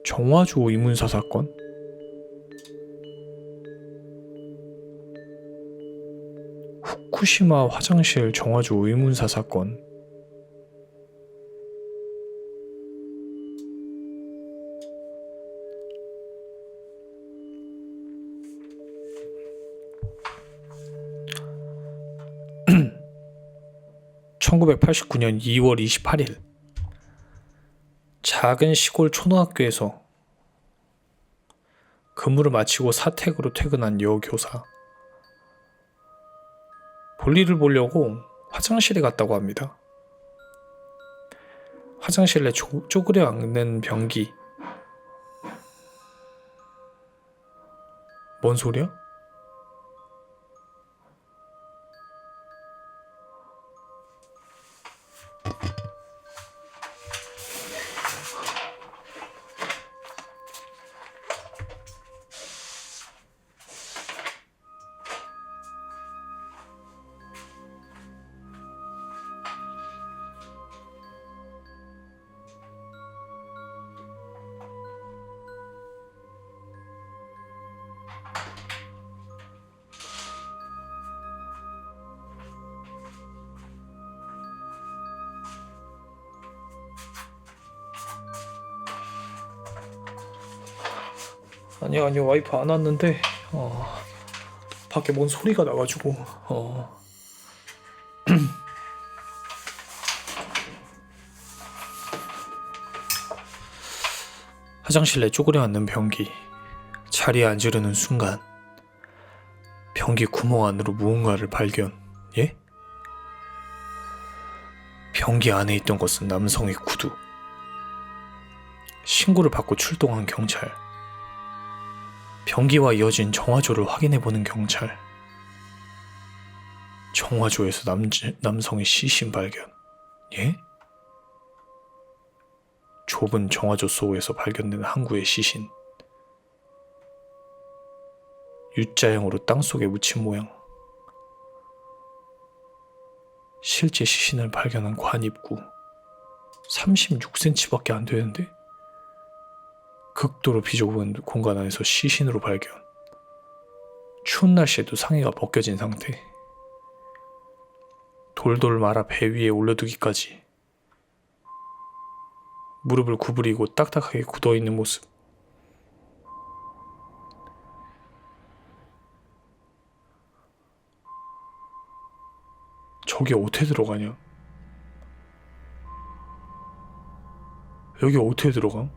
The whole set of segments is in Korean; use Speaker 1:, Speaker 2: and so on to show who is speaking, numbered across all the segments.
Speaker 1: 정화조 의문사 사건? 후쿠시마 화장실 정화조 의문사 사건. (1989년 2월 28일) 작은 시골 초등학교에서 근무를 마치고 사택으로 퇴근한 여교사. 볼일을 보려고 화장실에 갔다고 합니다. 화장실 내 쪼그려 앉는 변기. 뭔 소리야? 아니 와이프 안 왔는데 밖에 뭔 소리가 나가지고 화장실 내 쪼그려 앉는 변기. 자리에 앉으려는 순간 변기 구멍 안으로 무언가를 발견. 예? 변기 안에 있던 것은 남성의 구두. 신고를 받고 출동한 경찰. 변기와 이어진 정화조를 확인해보는 경찰. 정화조에서 남성의 시신 발견. 예? 좁은 정화조 속에서 발견된 한 구의 시신. U자형으로 땅속에 묻힌 모양. 실제 시신을 발견한 관 입구. 36cm밖에 안 되는데? 극도로 비좁은 공간 안에서 시신으로 발견. 추운 날씨에도 상의가 벗겨진 상태. 돌돌 말아 배 위에 올려두기까지. 무릎을 구부리고 딱딱하게 굳어있는 모습. 저기 어떻게 들어가냐? 여기 어떻게 들어감?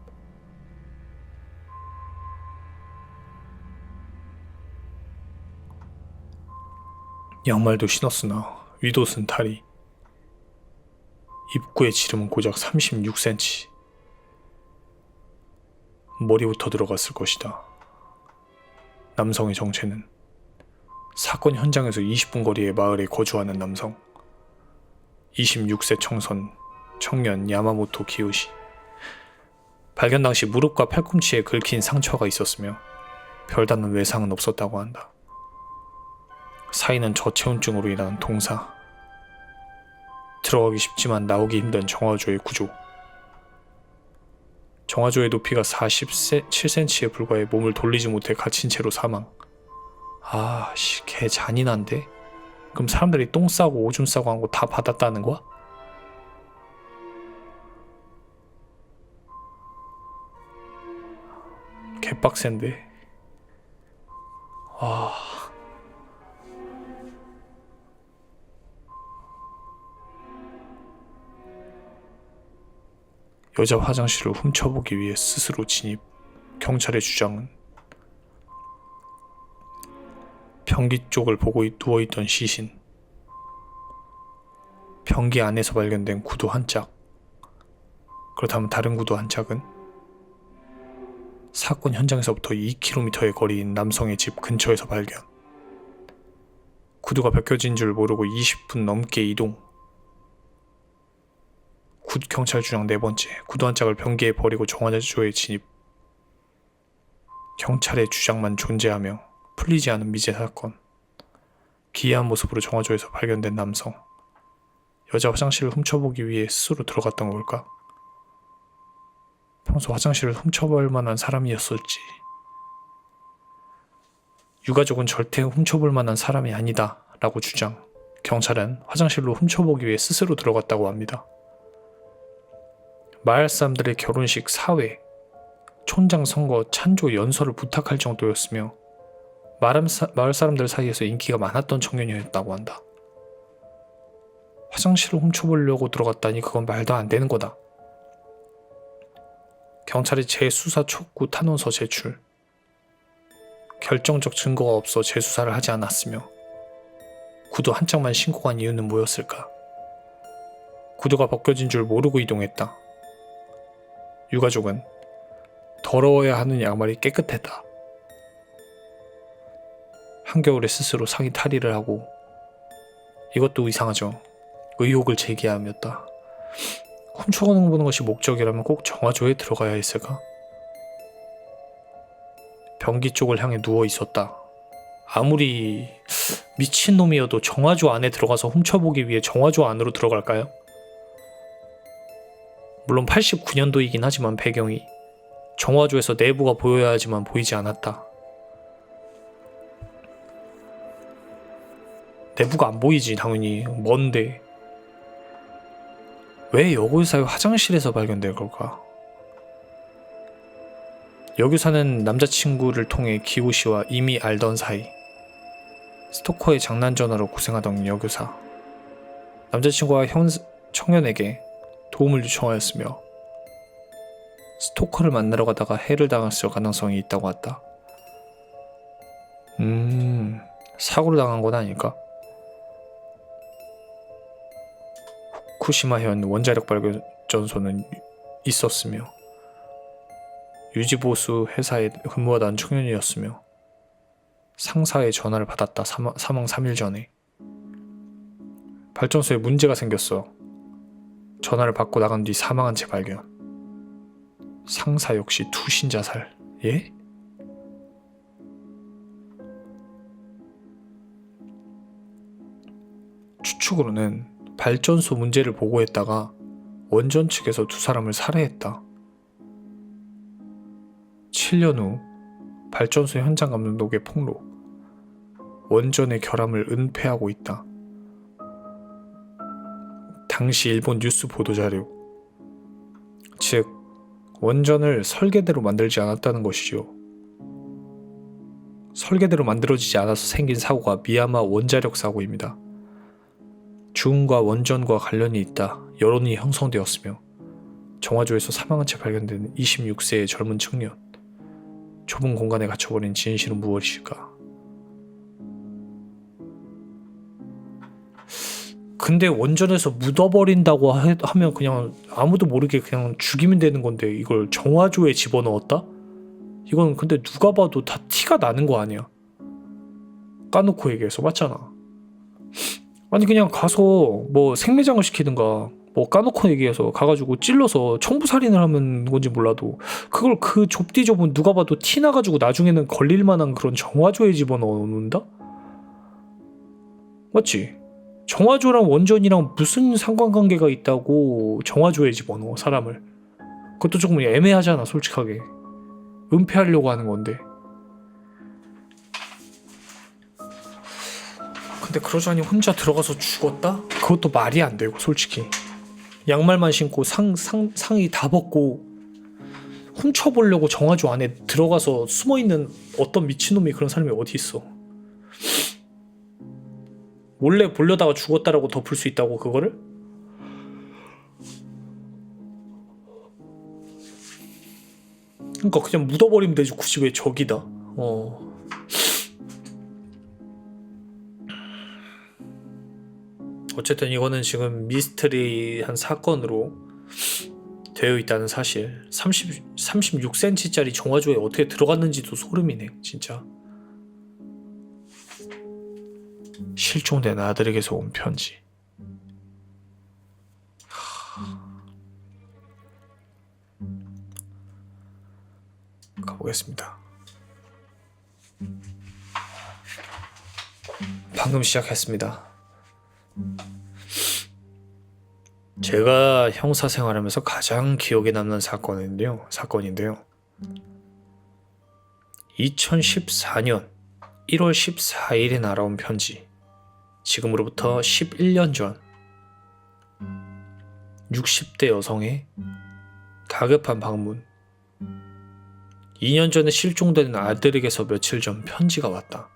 Speaker 1: 양말도 신었으나 윗옷은 탈의. 입구의 지름은 고작 36cm. 머리부터 들어갔을 것이다. 남성의 정체는 사건 현장에서 20분 거리의 마을에 거주하는 남성. 26세 청년 야마모토 기요시. 발견 당시 무릎과 팔꿈치에 긁힌 상처가 있었으며 별다른 외상은 없었다고 한다. 사인은 저체온증으로 인한 동사. 들어가기 쉽지만 나오기 힘든 정화조의 구조. 정화조의 높이가 47cm에 불과해 몸을 돌리지 못해 갇힌 채로 사망. 개 잔인한데? 그럼 사람들이 똥 싸고 오줌 싸고 한 거 다 받았다는 거야? 개빡센데. 여자 화장실을 훔쳐보기 위해 스스로 진입. 경찰의 주장은 변기 쪽을 보고 누워있던 시신. 변기 안에서 발견된 구두 한 짝. 그렇다면 다른 구두 한 짝은 사건 현장에서부터 2km의 거리인 남성의 집 근처에서 발견. 구두가 벗겨진 줄 모르고 20분 넘게 이동. 경찰 주장 네 번째. 구두 한 짝을 변기에 버리고 정화조에 진입. 경찰의 주장만 존재하며 풀리지 않은 미제 사건. 기이한 모습으로 정화조에서 발견된 남성. 여자 화장실을 훔쳐보기 위해 스스로 들어갔던 걸까? 평소 화장실을 훔쳐볼 만한 사람이었을지. 유가족은 절대 훔쳐볼 만한 사람이 아니다 라고 주장. 경찰은 화장실로 훔쳐보기 위해 스스로 들어갔다고 합니다. 마을 사람들의 결혼식 사회, 촌장 선거 찬조 연설을 부탁할 정도였으며 마을 사람들 사이에서 인기가 많았던 청년이었다고 한다. 화장실을 훔쳐보려고 들어갔다니 그건 말도 안 되는 거다. 경찰이 재수사 촉구 탄원서 제출. 결정적 증거가 없어 재수사를 하지 않았으며 구두 한 짝만 신고 간 이유는 뭐였을까? 구두가 벗겨진 줄 모르고 이동했다. 유가족은 더러워야 하는 양말이 깨끗했다. 한겨울에 스스로 상의 탈의를 하고 이것도 이상하죠. 의혹을 제기함이었다. 훔쳐가는 보는 것이 목적이라면 꼭 정화조에 들어가야 했을까? 변기 쪽을 향해 누워 있었다. 아무리 미친놈이어도 정화조 안에 들어가서 훔쳐보기 위해 정화조 안으로 들어갈까요? 물론 89년도이긴 하지만 배경이 정화조에서 내부가 보여야 하지만 보이지 않았다. 내부가 안 보이지 당연히. 먼데 왜 여교사의 화장실에서 발견될 걸까? 여교사는 남자친구를 통해 기호씨와 이미 알던 사이. 스토커의 장난 전화로 고생하던 여교사. 남자친구와 청년에게 도움을 요청하였으며 스토커를 만나러 가다가 해를 당했을 가능성이 있다고 했다. 사고를 당한 건 아닐까? 후쿠시마현 원자력 발전소는 있었으며 유지보수 회사에 근무하던 청년이었으며 상사의 전화를 받았다. 사망 3일 전에. 발전소에 문제가 생겼어. 전화를 받고 나간 뒤 사망한 채 발견. 상사 역시 투신 자살. 예? 추측으로는 발전소 문제를 보고했다가 원전 측에서 두 사람을 살해했다. 7년 후 발전소 현장 감독의 폭로. 원전의 결함을 은폐하고 있다. 당시 일본 뉴스 보도자료. 즉 원전을 설계대로 만들지 않았다는 것이죠. 설계대로 만들어지지 않아서 생긴 사고가 미야마 원자력 사고입니다. 주운과 원전과 관련이 있다 여론이 형성되었으며 정화조에서 사망한 채 발견된 26세의 젊은 청년. 좁은 공간에 갇혀버린 진실은 무엇일까? 근데 원전에서 묻어버린다고 하면 그냥 아무도 모르게 그냥 죽이면 되는 건데 이걸 정화조에 집어넣었다? 이건 근데 누가 봐도 다 티가 나는 거 아니야? 까놓고 얘기해서 맞잖아. 아니 그냥 가서 뭐 생매장을 시키든가 뭐 까놓고 얘기해서 가가지고 찔러서 청부살인을 하는 건지 몰라도 그걸 그 좁디 좁은 누가 봐도 티 나가지고 나중에는 걸릴 만한 그런 정화조에 집어넣는다? 맞지? 정화조랑 원전이랑 무슨 상관관계가 있다고 정화조에 집어넣어 사람을. 그것도 조금 애매하잖아 솔직하게. 은폐하려고 하는 건데. 근데 그러자니 혼자 들어가서 죽었다? 그것도 말이 안 되고 솔직히. 양말만 신고 상의 다 벗고 훔쳐보려고 정화조 안에 들어가서 숨어있는 어떤 미친놈이 그런 사람이 어디 있어. 몰래 보려다가 죽었다라고 덮을 수 있다고 그거를? 그러니까 그냥 묻어버리면 되지 굳이 왜 저기다. 어쨌든 이거는 지금 미스터리한 사건으로 되어 있다는 사실. 36cm짜리 정화조에 어떻게 들어갔는지도 소름이네 진짜. 실종된 아들에게서 온 편지. 가보겠습니다. 방금 시작했습니다. 제가 형사 생활하면서 가장 기억에 남는 사건인데요. 2014년 1월 14일에 날아온 편지. 지금으로부터 11년 전 60대 여성의 다급한 방문. 2년 전에 실종된 아들에게서 며칠 전 편지가 왔다.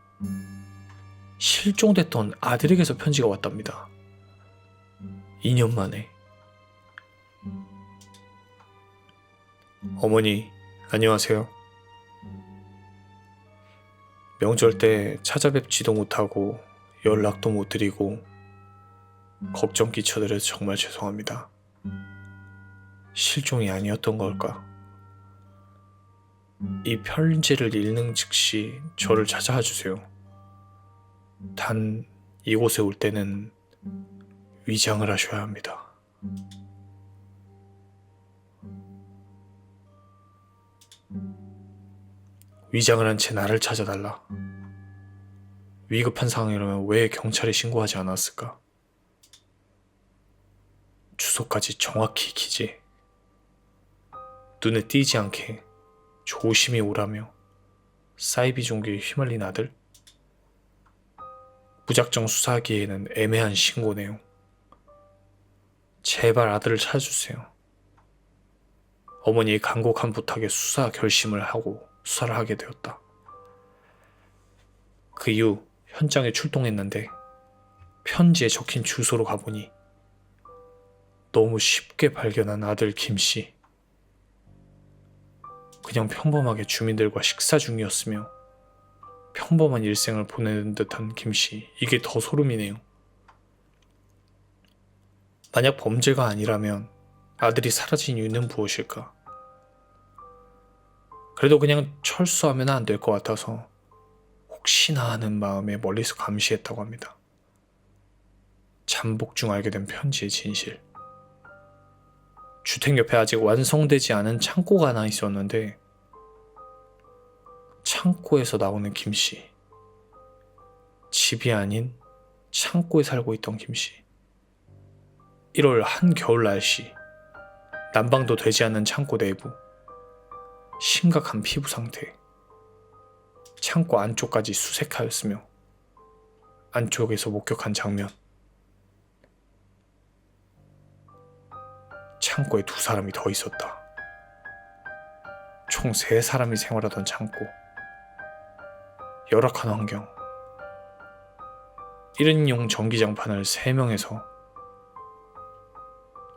Speaker 1: 실종됐던 아들에게서 편지가 왔답니다. 2년 만에. 어머니, 안녕하세요. 명절 때 찾아뵙지도 못하고 연락도 못 드리고 걱정 끼쳐드려서 정말 죄송합니다. 실종이 아니었던 걸까? 이 편지를 읽는 즉시 저를 찾아와 주세요. 단 이곳에 올 때는 위장을 하셔야 합니다. 위장을 한 채 나를 찾아달라. 위급한 상황이라면 왜 경찰에 신고하지 않았을까? 주소까지 정확히 기재. 눈에 띄지 않게 조심히 오라며. 사이비 종교에 휘말린 아들? 무작정 수사하기에는 애매한 신고 내용. 제발 아들을 찾아주세요. 어머니의 간곡한 부탁에 수사 결심을 하고 수사를 하게 되었다. 그 이후 현장에 출동했는데 편지에 적힌 주소로 가보니 너무 쉽게 발견한 아들 김씨. 그냥 평범하게 주민들과 식사 중이었으며 평범한 일생을 보내는 듯한 김씨. 이게 더 소름이네요. 만약 범죄가 아니라면 아들이 사라진 이유는 무엇일까? 그래도 그냥 철수하면 안 될 것 같아서 혹시나 하는 마음에 멀리서 감시했다고 합니다. 잠복 중 알게 된 편지의 진실. 주택 옆에 아직 완성되지 않은 창고가 하나 있었는데 창고에서 나오는 김씨. 집이 아닌 창고에 살고 있던 김씨. 1월 한겨울 날씨. 난방도 되지 않는 창고 내부. 심각한 피부 상태. 창고 안쪽까지 수색하였으며 안쪽에서 목격한 장면. 창고에 2사람이 더 있었다. 총 3사람이 생활하던 창고. 열악한 환경. 1인용 전기장판을 3명에서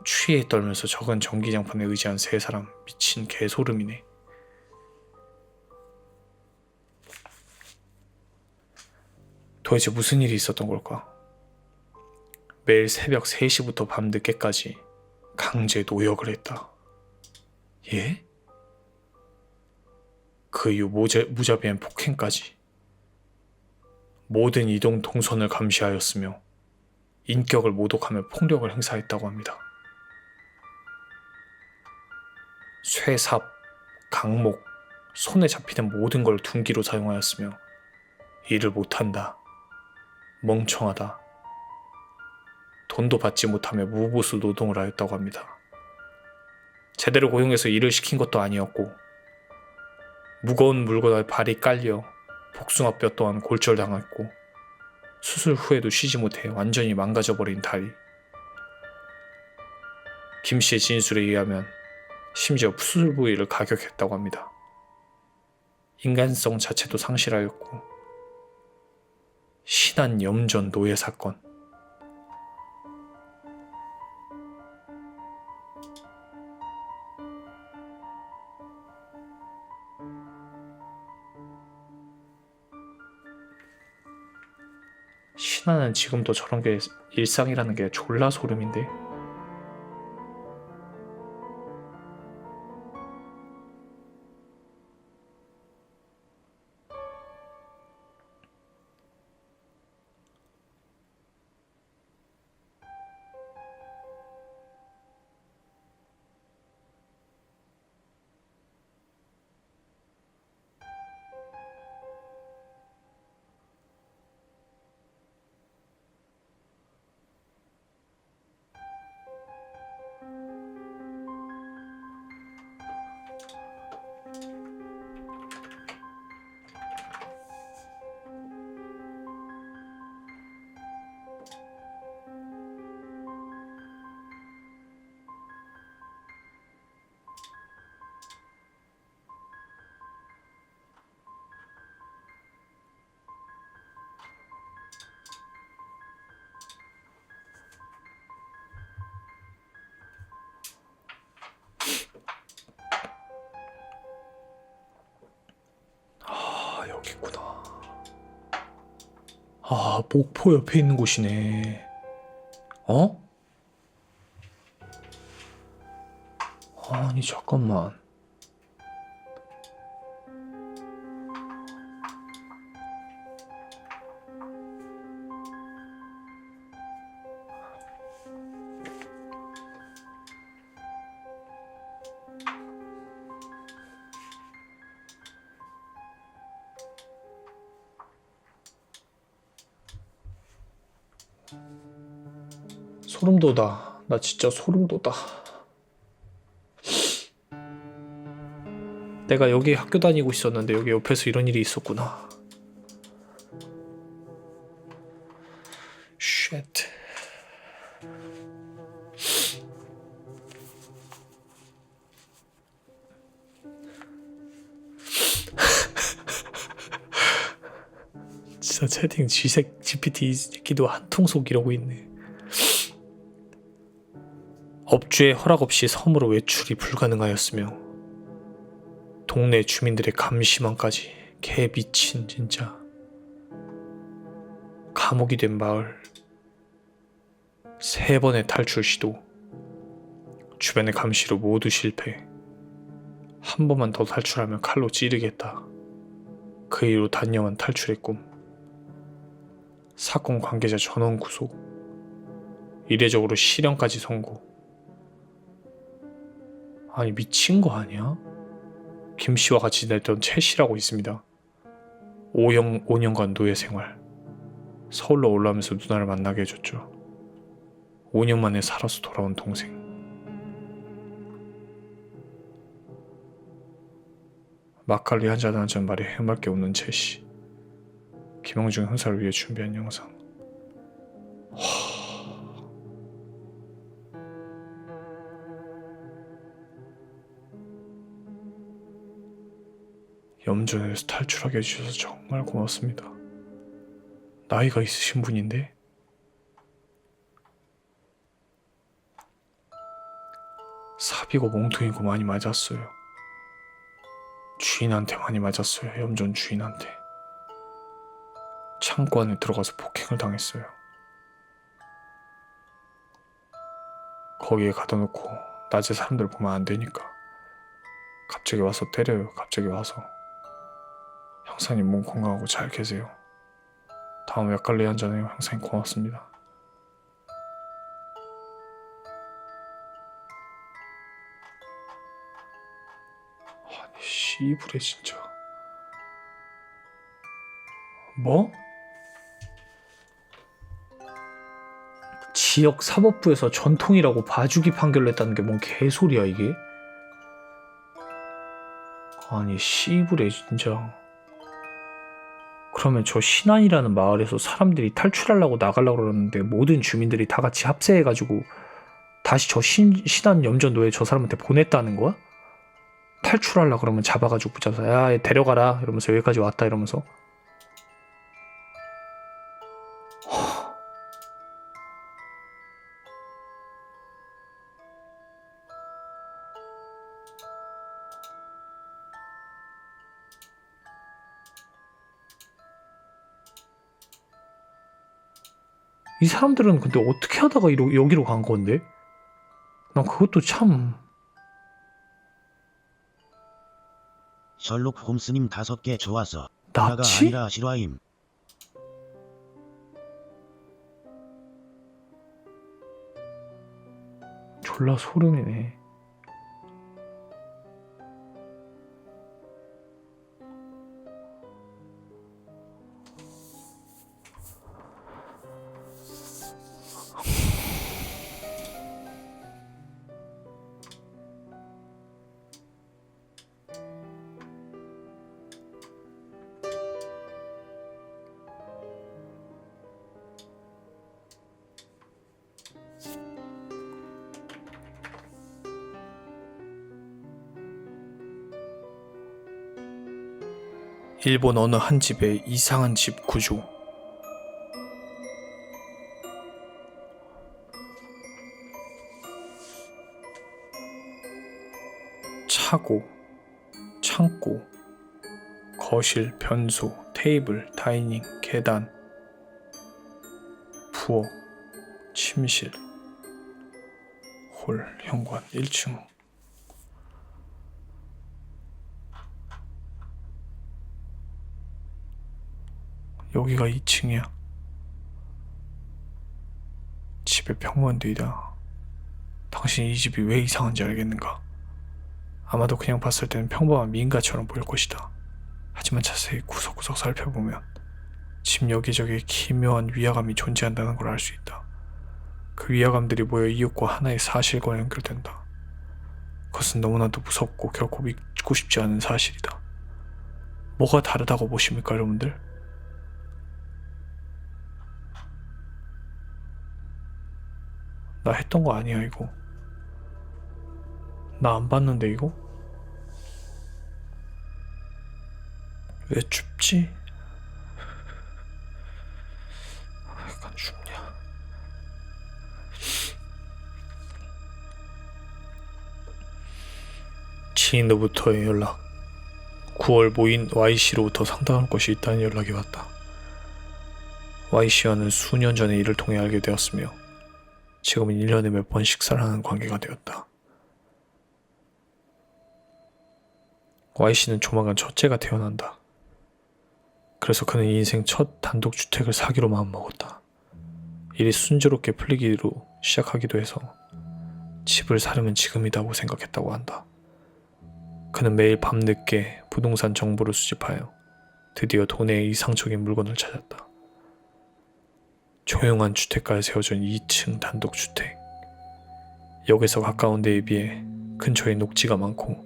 Speaker 1: 추위에 떨면서 적은 전기장판에 의지한 3사람. 미친 개소름이네. 도대체 무슨 일이 있었던 걸까? 매일 새벽 3시부터 밤 늦게까지 강제 노역을 했다. 예? 그 이후 무자비한 폭행까지. 모든 이동 동선을 감시하였으며 인격을 모독하며 폭력을 행사했다고 합니다. 쇠삽, 강목, 손에 잡히는 모든 걸 둔기로 사용하였으며 일을 못한다, 멍청하다, 돈도 받지 못하며 무보수 노동을 하였다고 합니다. 제대로 고용해서 일을 시킨 것도 아니었고 무거운 물건에 발이 깔려 복숭아뼈 또한 골절당했고 수술 후에도 쉬지 못해 완전히 망가져버린 다리. 김씨의 진술에 의하면 심지어 수술 부위를 가격했다고 합니다. 인간성 자체도 상실하였고 신한 염전 노예 사건. 신하는 지금도 저런 게 일상이라는 게 졸라 소름인데. 아, 목포 옆에 있는 곳이네. 어? 아니, 잠깐만. 소름 돋아. 나 진짜 소름 돋아. 내가 여기 학교 다니고 있었는데 여기 옆에서 이런 일이 있었구나. 쉣. 진짜 채팅 G색 GPT 새끼도 한통속 이러고 있네. 업주의 허락 없이 섬으로 외출이 불가능하였으며 동네 주민들의 감시망까지 개 미친 진짜 감옥이 된 마을. 3번의 탈출 시도, 주변의 감시로 모두 실패. 한 번만 더 탈출하면 칼로 찌르겠다. 그 이후로 단념한 탈출의 꿈. 사건 관계자 전원 구속. 이례적으로 실형까지 선고. 아니 미친 거 아니야? 김씨와 같이 지냈던 최씨라고 있습니다. 5년간 노예 생활. 서울로 올라오면서 누나를 만나게 해줬죠. 5년 만에 살아서 돌아온 동생. 막걸리 한잔 한잔 말에 해맑게 웃는 최씨. 김영중 형사를 위해 준비한 영상. 염전에서 탈출하게 해주셔서 정말 고맙습니다. 나이가 있으신 분인데 사비고 몽둥이고 많이 맞았어요. 주인한테 많이 맞았어요. 염전 주인한테. 창고 안에 들어가서 폭행을 당했어요. 거기에 가둬놓고 낮에 사람들 보면 안 되니까 갑자기 와서 때려요. 갑자기 와서. 형사님 몸 건강하고 잘 계세요. 다음 약갈리 한잔해요. 형사님 고맙습니다. 아니 씨부레 진짜. 뭐? 지역 사법부에서 전통이라고 봐주기 판결을 했다는 게 뭔 개소리야 이게? 아니 씨부레 진짜. 그러면 저 신안이라는 마을에서 사람들이 탈출하려고 나가려고 그러는데 모든 주민들이 다 같이 합세해가지고 다시 저 신안 염전노예 저 사람한테 보냈다는 거야? 탈출하려고 그러면 잡아가지고 붙잡아서 야 얘 데려가라 이러면서 여기까지 왔다 이러면서. 이 사람들은 근데 어떻게 하다가 여기로 간 건데? 난 그것도 참.
Speaker 2: 셜록 홈스님 5개 좋아서 하나가
Speaker 1: 납치?
Speaker 2: 아니라 실화임.
Speaker 1: 졸라 소름이네. 일본 어느 한 집의 이상한 집 구조. 차고, 창고, 거실, 변소, 테이블, 다이닝, 계단, 부엌, 침실, 홀, 현관 1층. 여기가 2층이야. 집의 평범한데이다. 당신이 이 집이 왜 이상한지 알겠는가? 아마도 그냥 봤을 때는 평범한 민가처럼 보일 것이다. 하지만 자세히 구석구석 살펴보면 집 여기저기에 기묘한 위화감이 존재한다는 걸 알 수 있다. 그 위화감들이 모여 이웃과 하나의 사실과 연결된다. 그것은 너무나도 무섭고 결코 믿고 싶지 않은 사실이다. 뭐가 다르다고 보십니까, 여러분들? 나 했던 거 아니야, 이거. 나 안 봤는데, 이거? 왜 춥지? 약간 춥냐? 지인으로부터의 연락. 9월 모인 Y씨로부터 상당할 것이 있다는 연락이 왔다. Y씨와는 수년 전에 일을 통해 알게 되었으며 지금은 1년에 몇 번 식사를 하는 관계가 되었다. Y씨는 조만간 첫째가 태어난다. 그래서 그는 인생 첫 단독주택을 사기로 마음먹었다. 일이 순조롭게 풀리기로 시작하기도 해서 집을 사려면 지금이다고 생각했다고 한다. 그는 매일 밤늦게 부동산 정보를 수집하여 드디어 돈의 이상적인 물건을 찾았다. 조용한 주택가에 세워진 2층 단독주택. 역에서 가까운 데에 비해 근처에 녹지가 많고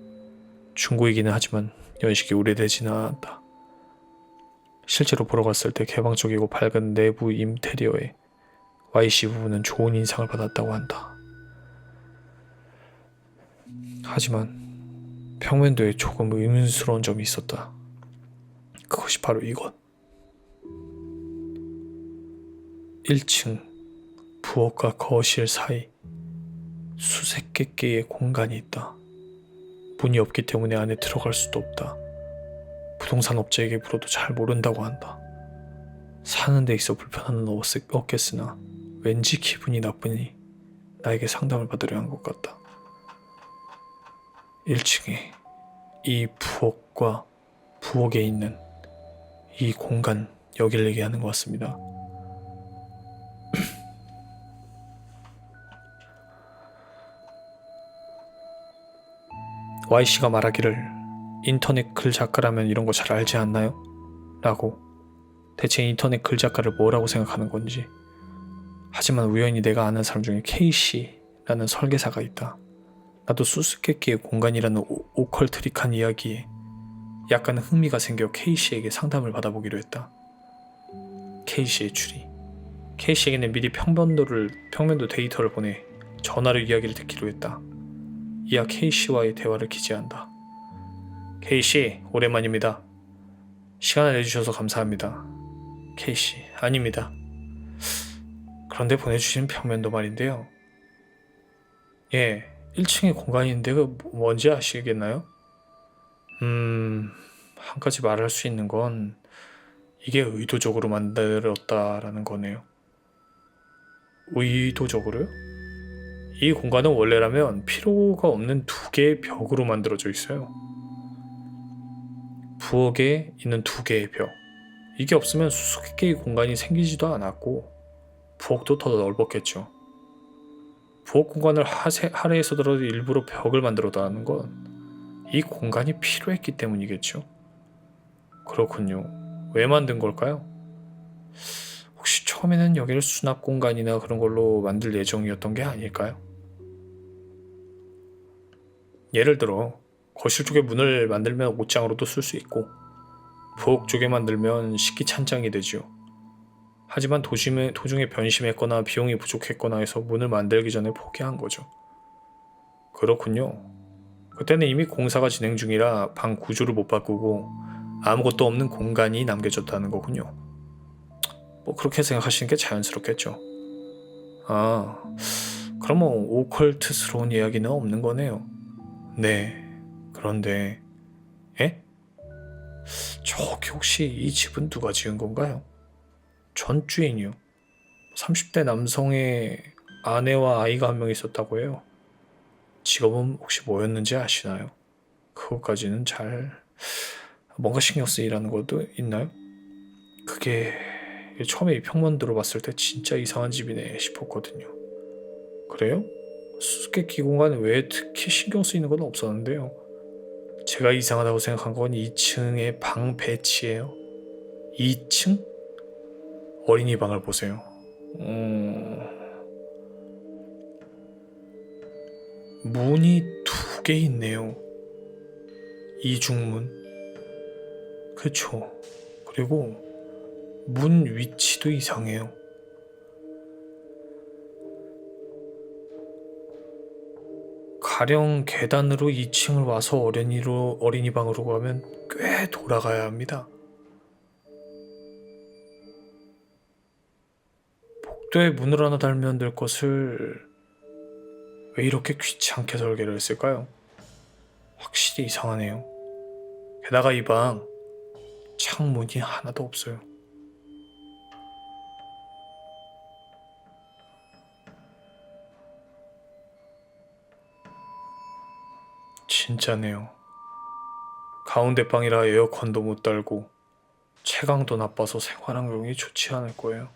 Speaker 1: 중고이기는 하지만 연식이 오래되지는 않았다. 실제로 보러 갔을 때 개방적이고 밝은 내부 인테리어에 Y씨 부부는 좋은 인상을 받았다고 한다. 하지만 평면도에 조금 의문스러운 점이 있었다. 그것이 바로 이것. 1층 부엌과 거실 사이 수백 개의 공간이 있다. 문이 없기 때문에 안에 들어갈 수도 없다. 부동산 업자에게 물어도 잘 모른다고 한다. 사는 데 있어 불편함은 없겠으나 왠지 기분이 나쁘니 나에게 상담을 받으려 한 것 같다. 1층에 이 부엌과 부엌에 있는 이 공간, 여길 얘기하는 것 같습니다. Y씨가 말하기를 인터넷 글 작가라면 이런 거 잘 알지 않나요? 라고. 대체 인터넷 글 작가를 뭐라고 생각하는 건지. 하지만 우연히 내가 아는 사람 중에 K씨라는 설계사가 있다. 나도 수수께끼의 공간이라는 오컬트릭한 이야기에 약간 흥미가 생겨 K씨에게 상담을 받아보기로 했다. K씨의 추리. K씨에게는 미리 평면도 데이터를 보내 전화로 이야기를 듣기로 했다. 이하 K씨와의 대화를 기재한다. K씨, 오랜만입니다. 시간을 내주셔서 감사합니다. K씨, 아닙니다. 그런데 보내주신 평면도 말인데요. 예, 1층에 공간이 있는데 그 뭔지 아시겠나요? 한 가지 말할 수 있는 건 이게 의도적으로 만들었다라는 거네요. 의도적으로요? 이 공간은 원래라면 필요가 없는 2개의 벽으로 만들어져 있어요. 부엌에 있는 2개의 벽. 이게 없으면 수수께끼의 공간이 생기지도 않았고 부엌도 더 넓었겠죠. 부엌 공간을 할애해서더라도 일부러 벽을 만들어다는 건 이 공간이 필요했기 때문이겠죠. 그렇군요. 왜 만든 걸까요? 혹시 처음에는 여기를 수납 공간이나 그런 걸로 만들 예정이었던 게 아닐까요? 예를 들어 거실 쪽에 문을 만들면 옷장으로도 쓸 수 있고 부엌 쪽에 만들면 식기 찬장이 되지요. 하지만 도중에 변심했거나 비용이 부족했거나 해서 문을 만들기 전에 포기한 거죠. 그렇군요. 그때는 이미 공사가 진행 중이라 방 구조를 못 바꾸고 아무것도 없는 공간이 남겨졌다는 거군요. 뭐 그렇게 생각하시는 게 자연스럽겠죠. 아, 그럼 뭐 오컬트스러운 이야기는 없는 거네요. 네, 그런데 에? 저기 혹시 이 집은 누가 지은 건가요? 전 주인이요. 30대 남성의 아내와 아이가 한 명 있었다고 해요. 직업은 혹시 뭐였는지 아시나요? 그것까지는 잘 뭔가 신경 쓰이라는 것도 있나요? 그게 처음에 이 평만 들어봤을 때 진짜 이상한 집이네 싶었거든요. 그래요? 수수께끼 공간에 왜 특히 신경 쓰이는 건 없었는데요. 제가 이상하다고 생각한 건 2층의 방 배치예요. 2층? 어린이 방을 보세요. 문이 2개 있네요. 이중문. 그쵸. 그리고 문 위치도 이상해요. 가령 계단으로 2층을 와서 어린이 방으로 가면 꽤 돌아가야 합니다. 복도에 문을 하나 달면 될 것을 왜 이렇게 귀찮게 설계를 했을까요? 확실히 이상하네요. 게다가 이 방 창문이 하나도 없어요. 진짜네요. 가운데 방이라 에어컨도 못 달고 채광도 나빠서 생활 환경이 좋지 않을 거예요.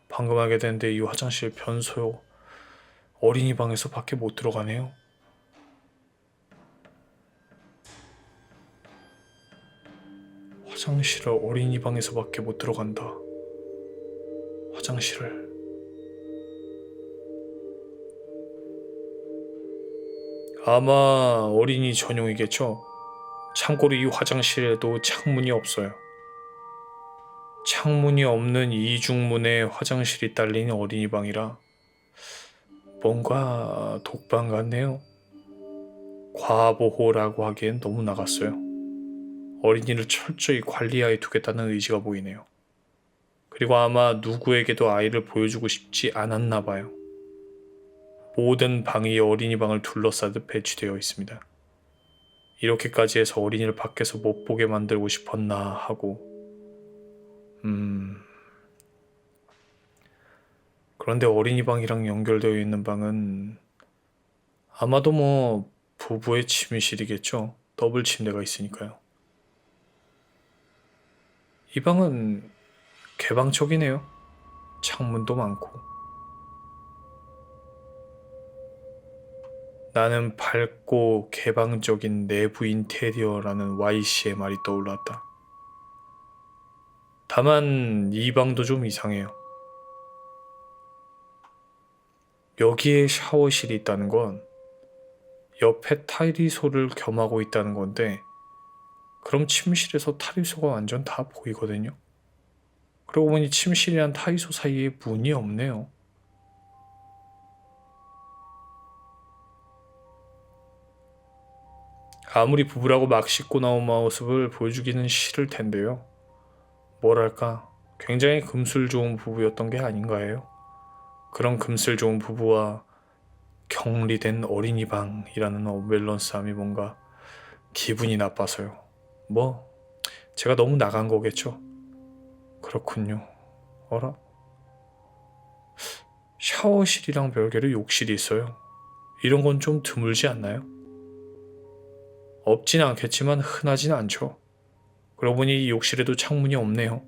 Speaker 1: 방금 하게 됐는데 이 화장실 변소요. 어린이 방에서 밖에 못 들어가네요. 화장실을 어린이 방에서 밖에 못 들어간다. 화장실을. 아마 어린이 전용이겠죠? 참고로 이 화장실에도 창문이 없어요. 창문이 없는 이중문에 화장실이 딸린 어린이 방이라 뭔가 독방 같네요. 과보호라고 하기엔 너무 나갔어요. 어린이를 철저히 관리하에 두겠다는 의지가 보이네요. 그리고 아마 누구에게도 아이를 보여주고 싶지 않았나 봐요. 모든 방이 어린이 방을 둘러싸듯 배치되어 있습니다. 이렇게까지 해서 어린이를 밖에서 못 보게 만들고 싶었나 하고 그런데 어린이 방이랑 연결되어 있는 방은 아마도 뭐 부부의 침실이겠죠. 더블 침대가 있으니까요. 이 방은 개방적이네요. 창문도 많고. 나는 밝고 개방적인 내부 인테리어라는 Y씨의 말이 떠올랐다. 다만 이 방도 좀 이상해요. 여기에 샤워실이 있다는 건 옆에 타이리소를 겸하고 있다는 건데 그럼 침실에서 타이리소가 완전 다 보이거든요. 그러고 보니 침실이랑 타이소 사이에 문이 없네요. 아무리 부부라고 막 씻고 나온 모습을 보여주기는 싫을 텐데요. 뭐랄까 굉장히 금술 좋은 부부였던 게 아닌가 해요. 그런 금슬 좋은 부부와 격리된 어린이 방이라는 어밸런스함이 뭔가 기분이 나빠서요. 뭐 제가 너무 나간 거겠죠. 그렇군요. 어라? 샤워실이랑 별개로 욕실이 있어요. 이런 건 좀 드물지 않나요? 없진 않겠지만 흔하진 않죠. 그러고 보니 이 욕실에도 창문이 없네요.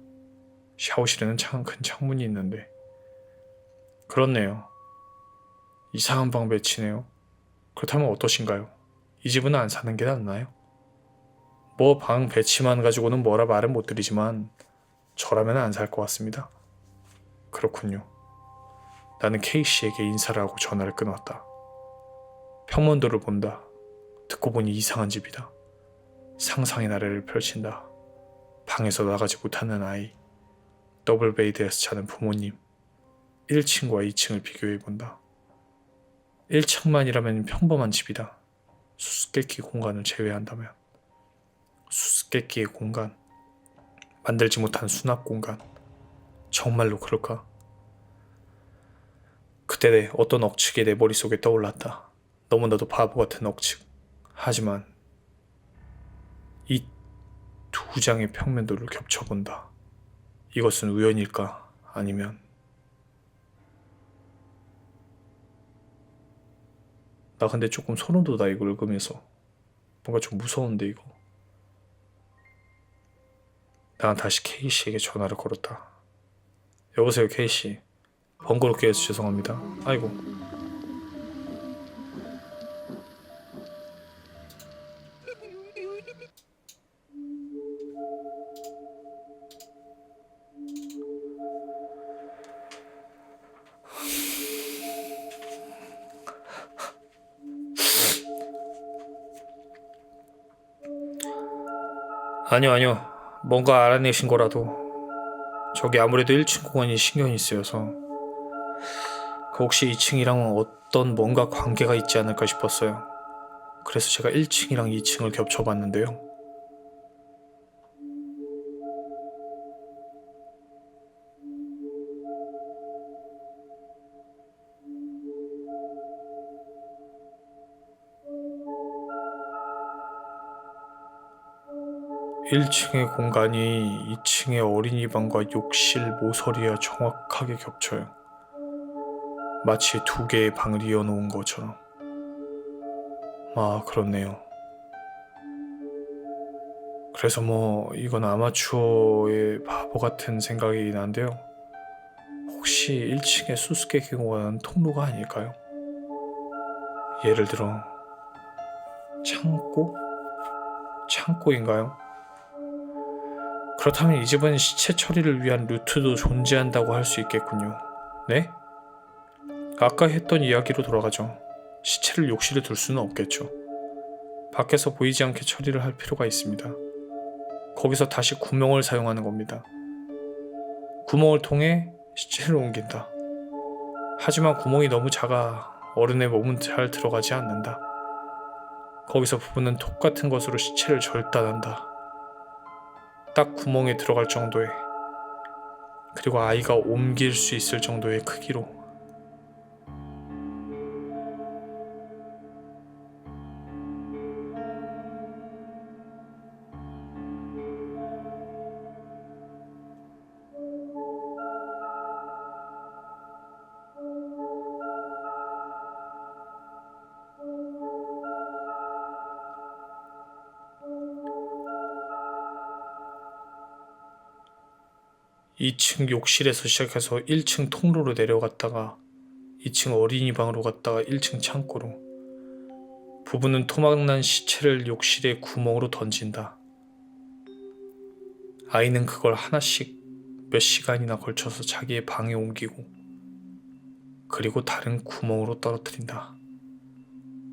Speaker 1: 샤워실에는 큰 창문이 있는데. 그렇네요. 이상한 방 배치네요. 그렇다면 어떠신가요? 이 집은 안 사는 게 낫나요? 뭐 방 배치만 가지고는 뭐라 말은 못 드리지만 저라면 안 살 것 같습니다. 그렇군요. 나는 K씨에게 인사를 하고 전화를 끊었다. 평문도를 본다. 듣고 보니 이상한 집이다. 상상의 나래를 펼친다. 방에서 나가지 못하는 아이. 더블 베이드에서 자는 부모님. 1층과 2층을 비교해본다. 1층만이라면 평범한 집이다. 수수께끼 공간을 제외한다면. 수수께끼의 공간. 만들지 못한 수납 공간. 정말로 그럴까? 그때 어떤 억측이 내 머릿속에 떠올랐다. 너무나도 바보 같은 억측. 하지만 이 2장의 평면도를 겹쳐본다. 이것은 우연일까? 아니면 나 근데 조금 소름 돋아 이걸 읽으면서. 뭔가 좀 무서운데 이거. 난 다시 K씨에게 전화를 걸었다. 여보세요 K씨. 번거롭게 해서 죄송합니다. 아이고. 아니요. 뭔가 알아내신 거라도. 저기 아무래도 1층 공원이 신경이 쓰여서. 그 혹시 2층이랑 어떤 뭔가 관계가 있지 않을까 싶었어요. 그래서 제가 1층이랑 2층을 겹쳐봤는데요. (1층의) 공간이 (2층의) 어린이방과 욕실, 모서리와 정확하게 겹쳐요. 마치 두 개의 방을 이어놓은 것처럼. 아, 그렇네요. 그래서 뭐 이건 아마추어의 바보 같은 생각이긴 한데요. 혹시 1층의 수수께끼 공간은 통로가 아닐까요? 예를 들어 창고? 창고인가요? 그렇다면 이 집은 시체 처리를 위한 루트도 존재한다고 할 수 있겠군요. 네? 아까 했던 이야기로 돌아가죠. 시체를 욕실에 둘 수는 없겠죠. 밖에서 보이지 않게 처리를 할 필요가 있습니다. 거기서 다시 구멍을 사용하는 겁니다. 구멍을 통해 시체를 옮긴다. 하지만 구멍이 너무 작아 어른의 몸은 잘 들어가지 않는다. 거기서 부부는 톱 같은 것으로 시체를 절단한다. 딱 구멍에 들어갈 정도의, 그리고 아이가 옮길 수 있을 정도의 크기로. (2층) 욕실에서 시작해서 1층 통로로 내려갔다가 2층 어린이방으로 갔다가 1층 창고로. 부부는 토막난 시체를 욕실의 구멍으로 던진다. 아이는 그걸 하나씩 몇 시간이나 걸쳐서 자기의 방에 옮기고 그리고 다른 구멍으로 떨어뜨린다.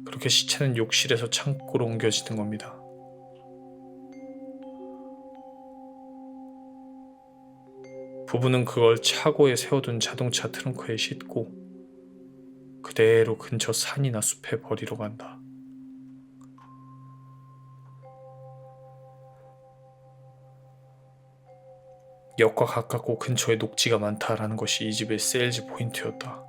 Speaker 1: 그렇게 시체는 욕실에서 창고로 옮겨지는 겁니다. 부부는 그걸 차고에 세워둔 자동차 트렁크에 싣고 그대로 근처 산이나 숲에 버리러 간다. 역과 가깝고 근처에 녹지가 많다라는 것이 이 집의 세일즈 포인트였다.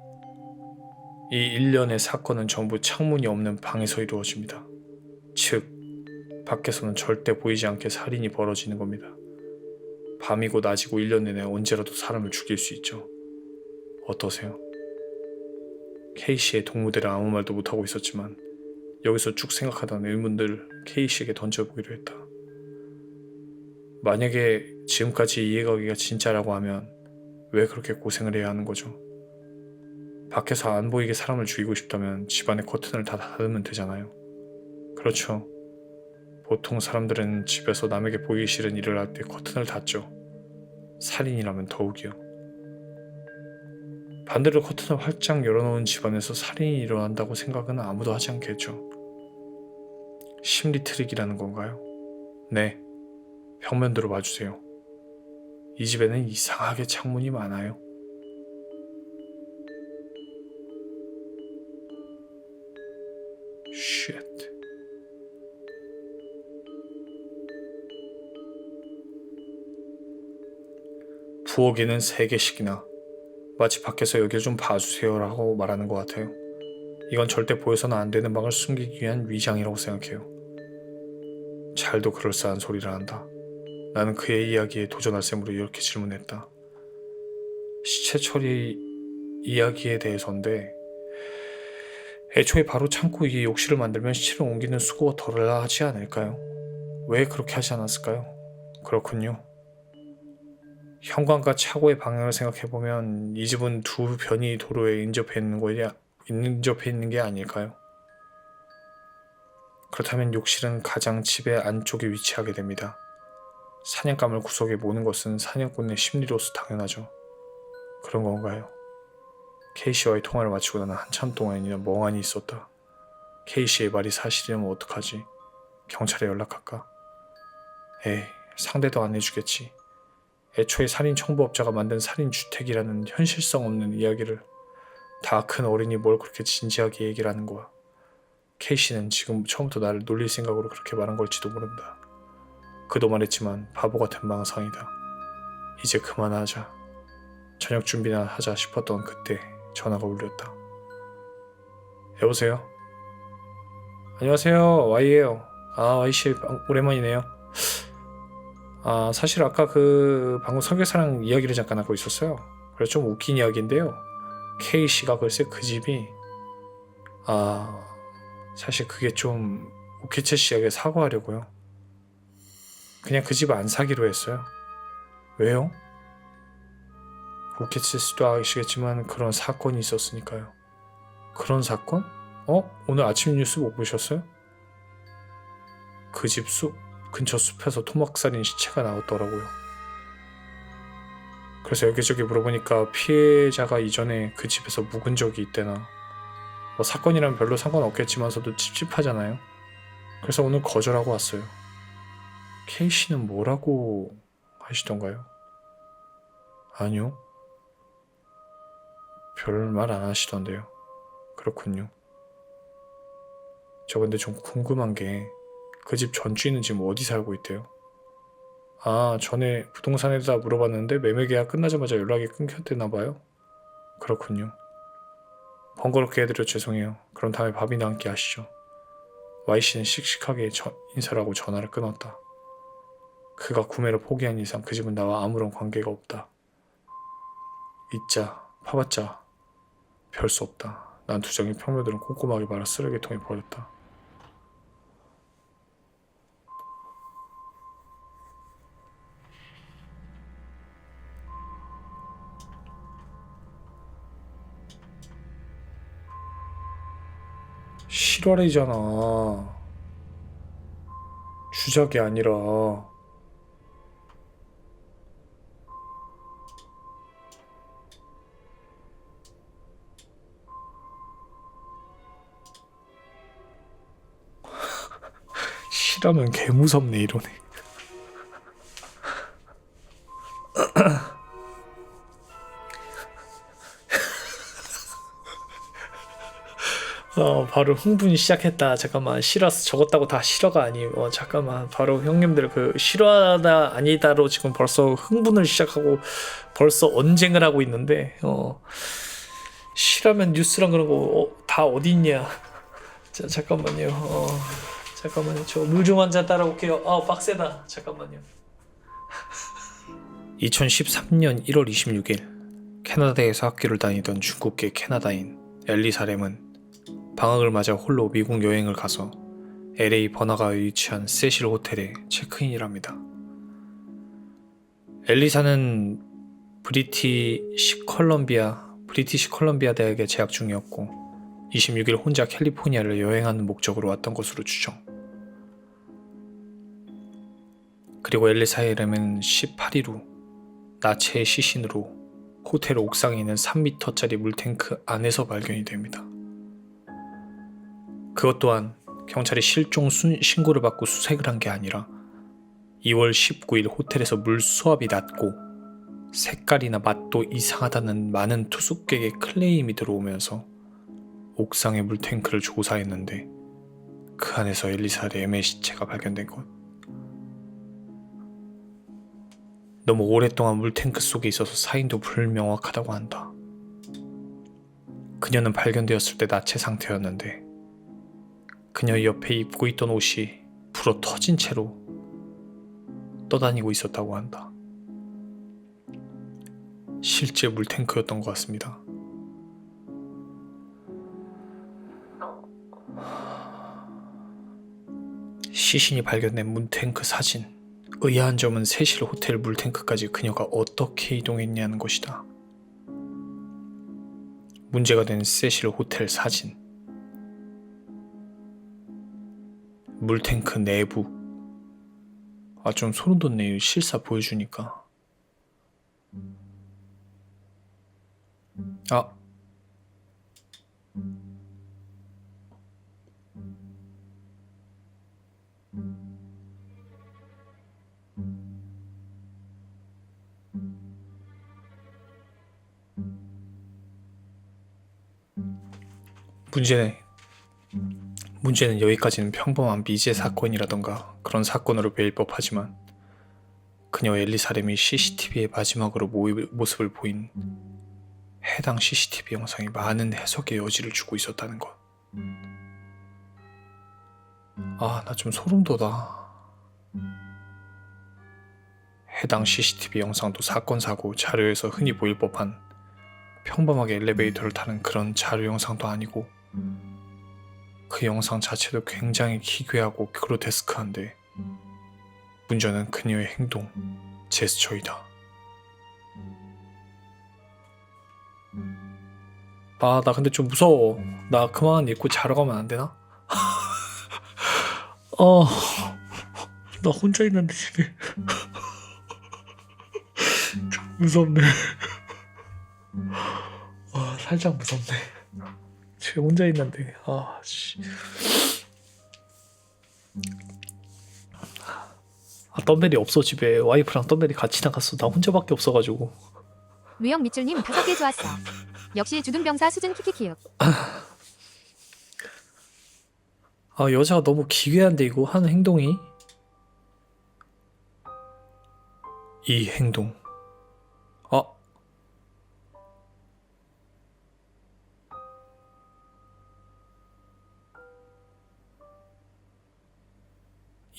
Speaker 1: 이 일련의 사건은 전부 창문이 없는 방에서 이루어집니다. 즉, 밖에서는 절대 보이지 않게 살인이 벌어지는 겁니다. 밤이고 낮이고 1년 내내 언제라도 사람을 죽일 수 있죠. 어떠세요? K씨의 동무들은 아무 말도 못하고 있었지만 여기서 쭉 생각하던 의문들 K씨에게 던져보기로 했다. 만약에 지금까지 이해가기가 진짜라고 하면 왜 그렇게 고생을 해야 하는 거죠? 밖에서 안 보이게 사람을 죽이고 싶다면 집안의 커튼을 다 닫으면 되잖아요. 그렇죠. 보통 사람들은 집에서 남에게 보이기 싫은 일을 할 때 커튼을 닫죠. 살인이라면 더욱이요. 반대로 커튼을 활짝 열어놓은 집안에서 살인이 일어난다고 생각은 아무도 하지 않겠죠. 심리 트릭이라는 건가요? 네, 벽면으로 봐주세요. 이 집에는 이상하게 창문이 많아요. 쉣. 부엌에는 3개씩이나. 마치 밖에서 여길 좀 봐주세요 라고 말하는 것 같아요. 이건 절대 보여서는 안 되는 방을 숨기기 위한 위장이라고 생각해요. 잘도 그럴싸한 소리를 한다. 나는 그의 이야기에 도전할 셈으로 이렇게 질문했다. 시체 처리 이야기에 대해서인데, 애초에 바로 창고 위에 욕실을 만들면 시체를 옮기는 수고가 덜 하지 않을까요? 왜 그렇게 하지 않았을까요? 그렇군요. 현관과 차고의 방향을 생각해보면 이 집은 두 변이 도로에 인접해 있는 게 아닐까요? 그렇다면 욕실은 가장 집의 안쪽에 위치하게 됩니다. 사냥감을 구석에 모는 것은 사냥꾼의 심리로서 당연하죠. 그런 건가요? K씨와의 통화를 마치고 나는 한참 동안이나 멍하니 있었다. K씨의 말이 사실이라면 어떡하지? 경찰에 연락할까? 에이, 상대도 안 해주겠지. 애초에 살인청부업자가 만든 살인주택이라는 현실성 없는 이야기를 다 큰 어린이 뭘 그렇게 진지하게 얘기를 하는 거야. K씨는 지금 처음부터 나를 놀릴 생각으로 그렇게 말한 걸지도 모른다. 그도 말했지만 바보 같은 망상이다. 이제 그만하자. 저녁 준비나 하자 싶었던 그때 전화가 울렸다. 여보세요? 안녕하세요. Y예요. Y씨 오랜만이네요. 사실 아까 방금 설계사랑 이야기를 잠깐 하고 있었어요. 그래서 좀 웃긴 이야기인데요. K씨가 글쎄 그 집이 사실 그게 좀 우케체 씨에게 사과하려고요. 그냥 그 집 안 사기로 했어요. 왜요? 우케체 씨도 아시겠지만 그런 사건이 있었으니까요. 그런 사건? 오늘 아침 뉴스 못 보셨어요? 그 집 근처 숲에서 토막살인 시체가 나왔더라고요. 그래서 여기저기 물어보니까 피해자가 이전에 그 집에서 묵은 적이 있대나. 뭐 사건이랑 별로 상관없겠지만서도 찝찝하잖아요. 그래서 오늘 거절하고 왔어요. K씨는 뭐라고 하시던가요? 아니요. 별 말 안 하시던데요. 그렇군요. 저 근데 좀 궁금한 게 그 집 전주인은 지금 어디 살고 있대요? 전에 부동산에다 물어봤는데 매매 계약 끝나자마자 연락이 끊겼대나 봐요. 그렇군요. 번거롭게 해드려 죄송해요. 그럼 다음에 밥이나 함께 하시죠. Y씨는 씩씩하게 인사를 하고 전화를 끊었다. 그가 구매를 포기한 이상 그 집은 나와 아무런 관계가 없다. 잊자, 파봤자 별 수 없다. 난 두 장의 평면들은 꼼꼼하게 말아 쓰레기통에 버렸다. 실화래잖아. 주작이 아니라. 실화면 개무섭네 이러네. 바로 흥분이 시작했다. 잠깐만, 실화 적었다고 다 실화가 아니에요. 잠깐만, 바로 형님들 그 실화다 아니다로 지금 벌써 흥분을 시작하고 벌써 언쟁을 하고 있는데 실화면 뉴스랑 그런 거 다 어디 있냐? 자, 잠깐만요. 잠깐만요. 저 물 좀 한 잔 따라올게요. 빡세다. 잠깐만요. 2013년 1월 26일 캐나다에서 학교를 다니던 중국계 캐나다인 엘리사 램은 방학을 맞아 홀로 미국 여행을 가서 LA 번화가에 위치한 세실 호텔에 체크인을 합니다. 엘리사는 브리티시 컬럼비아 대학에 재학 중이었고 26일 혼자 캘리포니아를 여행하는 목적으로 왔던 것으로 추정. 그리고 엘리사의 램은 18일 후 나체의 시신으로 호텔 옥상에 있는 3m짜리 물탱크 안에서 발견이 됩니다. 그것 또한 경찰이 실종 신고를 받고 수색을 한 게 아니라 2월 19일 호텔에서 물 수압이 낮고 색깔이나 맛도 이상하다는 많은 투숙객의 클레임이 들어오면서 옥상의 물탱크를 조사했는데 그 안에서 엘리사 램의 시체가 발견된 것. 너무 오랫동안 물탱크 속에 있어서 사인도 불명확하다고 한다. 그녀는 발견되었을 때 나체 상태였는데 그녀의 옆에 입고 있던 옷이 불어 터진 채로 떠다니고 있었다고 한다. 실제 물탱크였던 것 같습니다. 시신이 발견된 물탱크 사진. 의아한 점은 세실 호텔 물탱크까지 그녀가 어떻게 이동했냐는 것이다. 문제가 된 세실 호텔 사진. 물탱크 내부. 좀 소름 돋네. 실사 보여주니까. 문제는 여기까지는 평범한 미제 사건이라던가 그런 사건으로 매일 법하지만 그녀 엘리사렘이 CCTV에 마지막으로 모습을 보인 해당 CCTV 영상이 많은 해석의 여지를 주고 있었다는 것. 나 좀 소름 돋아. 해당 CCTV 영상도 사건 사고 자료에서 흔히 보일 법한 평범하게 엘리베이터를 타는 그런 자료 영상도 아니고 그 영상 자체도 굉장히 기괴하고 그로테스크한데 문제는 그녀의 행동, 제스처이다. 나 근데 좀 무서워. 나 그만 읽고 자러 가면 안 되나? 나 혼자 있는데 집에. 좀 무섭네. 살짝 무섭네. 집에 혼자 있는데. 덤벨이 없어. 집에 와이프랑 덤벨이 같이 나갔어. 나 혼자밖에 없어가지고.
Speaker 3: 무영 밑줄님 5개 좋았어. 역시 주둔병사 수준 키키키윽.
Speaker 1: 여자가 너무 기괴한데 이거 하는 행동이. 이 행동.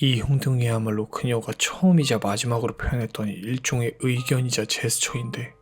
Speaker 1: 이 행동이야말로 그녀가 처음이자 마지막으로 표현했던 일종의 의견이자 제스처인데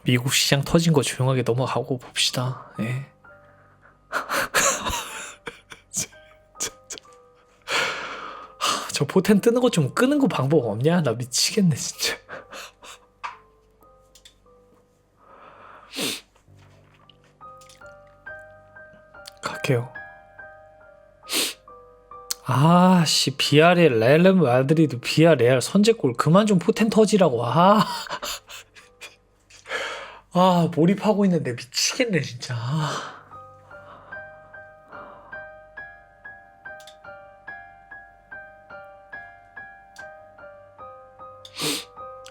Speaker 1: 미국 시장 터진 거 조용하게 넘어가고 봅시다. 예. 저 포텐 뜨는 거 좀 끄는 거 방법 없냐? 나 미치겠네 진짜. 갈게요. 비아레 레알 마드리드 비아레알 선제골 그만 좀 포텐 터지라고. 몰입하고 있는데 미치겠네 진짜.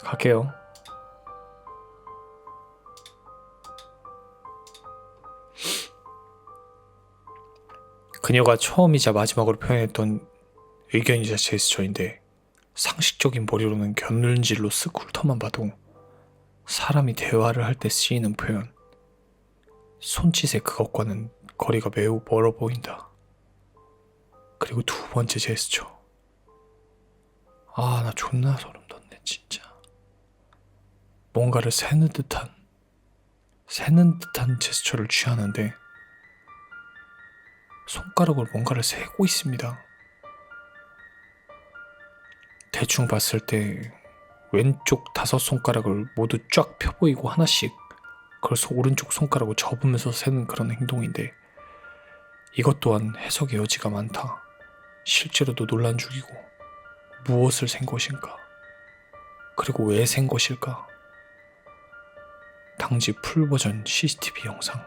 Speaker 1: 갈게요. 그녀가 처음이자 마지막으로 표현했던 의견이자 제스처인데 상식적인 머리로는 곁눈질로 쓱 훑어만 봐도 사람이 대화를 할 때 쓰이는 표현, 손짓의 그것과는 거리가 매우 멀어 보인다. 그리고 두 번째 제스처. 나 존나 소름 돋네 진짜. 뭔가를 세는 듯한 제스처를 취하는데 손가락으로 뭔가를 세고 있습니다. 대충 봤을 때 왼쪽 5손가락을 모두 쫙 펴 보이고 하나씩, 그래서 오른쪽 손가락을 접으면서 세는 그런 행동인데 이것 또한 해석의 여지가 많다. 실제로도 논란 중이고 무엇을 센 것인가? 그리고 왜 센 것일까? 당시 풀버전 CCTV 영상.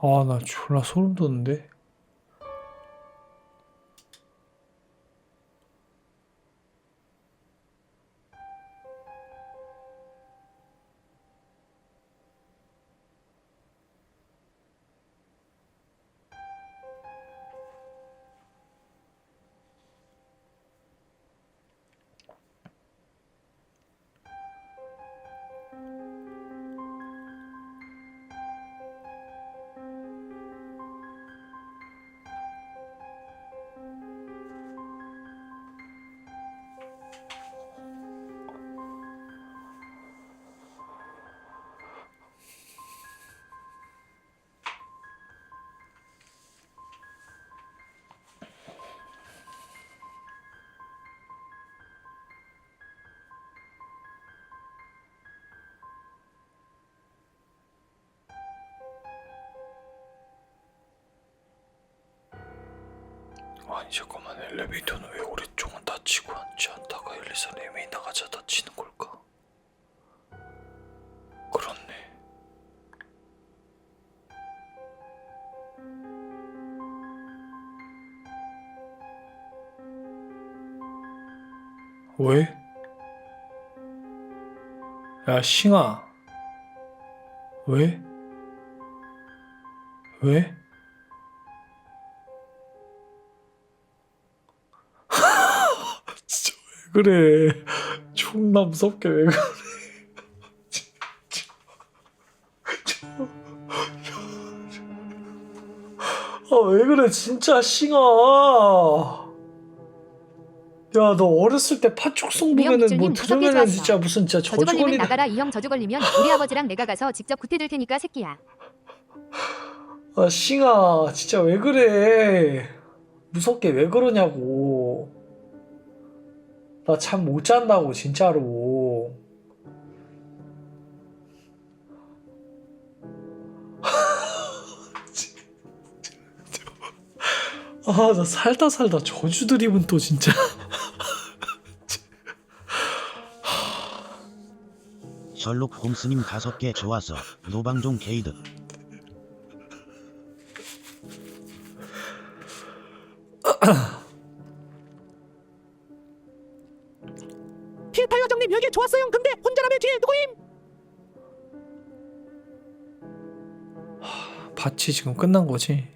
Speaker 1: 아, 나 졸라 소름 돋는데. 아니 잠깐만, 엘리베이터는 왜 오랫동안 닫히고 앉지 않다가 1, 2, 3, 4명이 나가자 닫히는 걸까? 그렇네. 왜? 야 싱아, 왜? 왜? 진짜 왜 그래? 존나 무섭게 왜 그래? 아, 왜 그래 진짜 싱아. 야, 너 어렸을 때 파축송
Speaker 3: 미영
Speaker 1: 보면은 뭐
Speaker 3: 밑줄님 다섯 개
Speaker 1: 들으면은
Speaker 3: 좋았어.
Speaker 1: 진짜 무슨 진짜
Speaker 3: 저주 걸리면
Speaker 1: 저주걸리는.
Speaker 3: 나가라. 이 형 저주 걸리면 우리 아버지랑 내가 가서 직접 구태줄 테니까 새끼야.
Speaker 1: 아 싱아 진짜 왜 그래? 무섭게 왜 그러냐고. 나 잠 못 잔다고 진짜로. 아, 나 살다 저주 드립은 또 진짜.
Speaker 2: 셜록 홈스님 5개 좋았어. 노방종 게이드.
Speaker 4: 필파이어 정님 여기 좋았어요. 근데 혼자라면 뒤에 누구임?
Speaker 1: 밭이 지금 끝난 거지.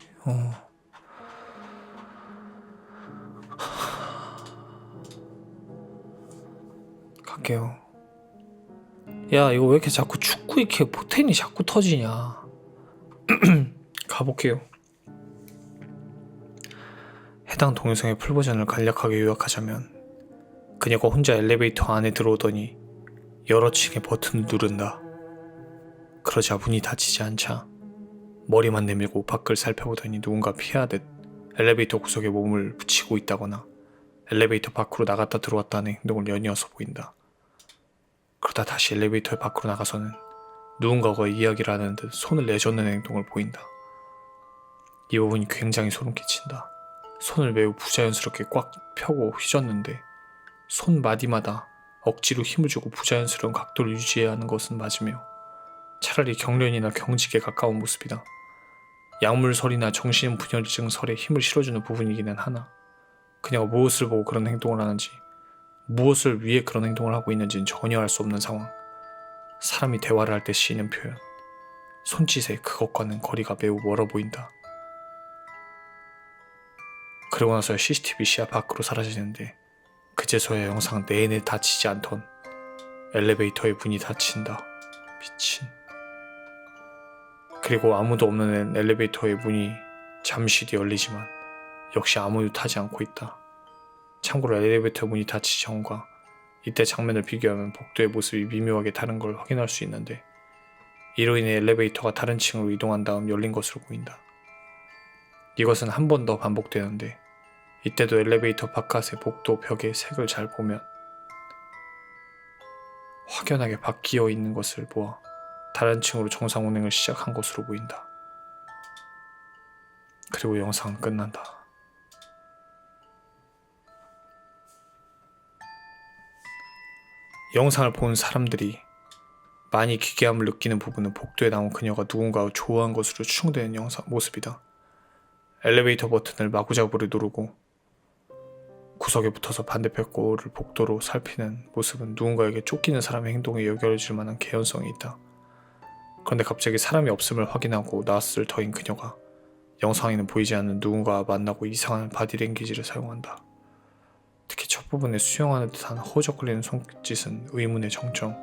Speaker 1: 갈게요. 야, 이거 왜 이렇게 자꾸 축구 이렇게 포텐이 자꾸 터지냐. 가볼게요. 해당 동영상의 풀버전을 간략하게 요약하자면, 그녀가 혼자 엘리베이터 안에 들어오더니 여러 층의 버튼을 누른다. 그러자 문이 닫히지 않자 머리만 내밀고 밖을 살펴보더니 누군가 피하듯 엘리베이터 구석에 몸을 붙이고 있다거나 엘리베이터 밖으로 나갔다 들어왔다 하는 행동을 연이어서 보인다. 그러다 다시 엘리베이터 밖으로 나가서는 누군가가 이야기를 하는 듯 손을 내젓는 행동을 보인다. 이 부분이 굉장히 소름 끼친다. 손을 매우 부자연스럽게 꽉 펴고 휘젓는데 손 마디마다 억지로 힘을 주고 부자연스러운 각도를 유지해야 하는 것은 맞으며 차라리 경련이나 경직에 가까운 모습이다. 약물설이나 정신분열증설에 힘을 실어주는 부분이기는 하나 그녀가 무엇을 보고 그런 행동을 하는지 무엇을 위해 그런 행동을 하고 있는지는 전혀 알 수 없는 상황. 사람이 대화를 할 때 쓰이는 표현 손짓에 그것과는 거리가 매우 멀어 보인다. 그러고 나서 CCTV 시야 밖으로 사라지는데 그제서야 영상 내내 닫히지 않던 엘리베이터의 문이 닫힌다. 미친. 그리고 아무도 없는 엘리베이터의 문이 잠시 뒤 열리지만 역시 아무도 타지 않고 있다. 참고로 엘리베이터 문이 닫히기 전과 이때 장면을 비교하면 복도의 모습이 미묘하게 다른 걸 확인할 수 있는데 이로 인해 엘리베이터가 다른 층으로 이동한 다음 열린 것으로 보인다. 이것은 한 번 더 반복되는데 이때도 엘리베이터 바깥의 복도 벽의 색을 잘 보면 확연하게 바뀌어 있는 것을 보아 다른 층으로 정상 운행을 시작한 것으로 보인다. 그리고 영상은 끝난다. 영상을 본 사람들이 많이 기괴함을 느끼는 부분은 복도에 나온 그녀가 누군가를 좋아한 것으로 추정되는 모습이다. 엘리베이터 버튼을 마구잡이로 누르고 구석에 붙어서 반대편 꼴을 복도로 살피는 모습은 누군가에게 쫓기는 사람의 행동에 여겨질 만한 개연성이 있다. 그런데 갑자기 사람이 없음을 확인하고 나왔을 터인 그녀가 영상에는 보이지 않는 누군가와 만나고 이상한 바디랭귀지를 사용한다. 특히 첫 부분에 수영하는 듯한 허우적거리는 손짓은 의문의 정점.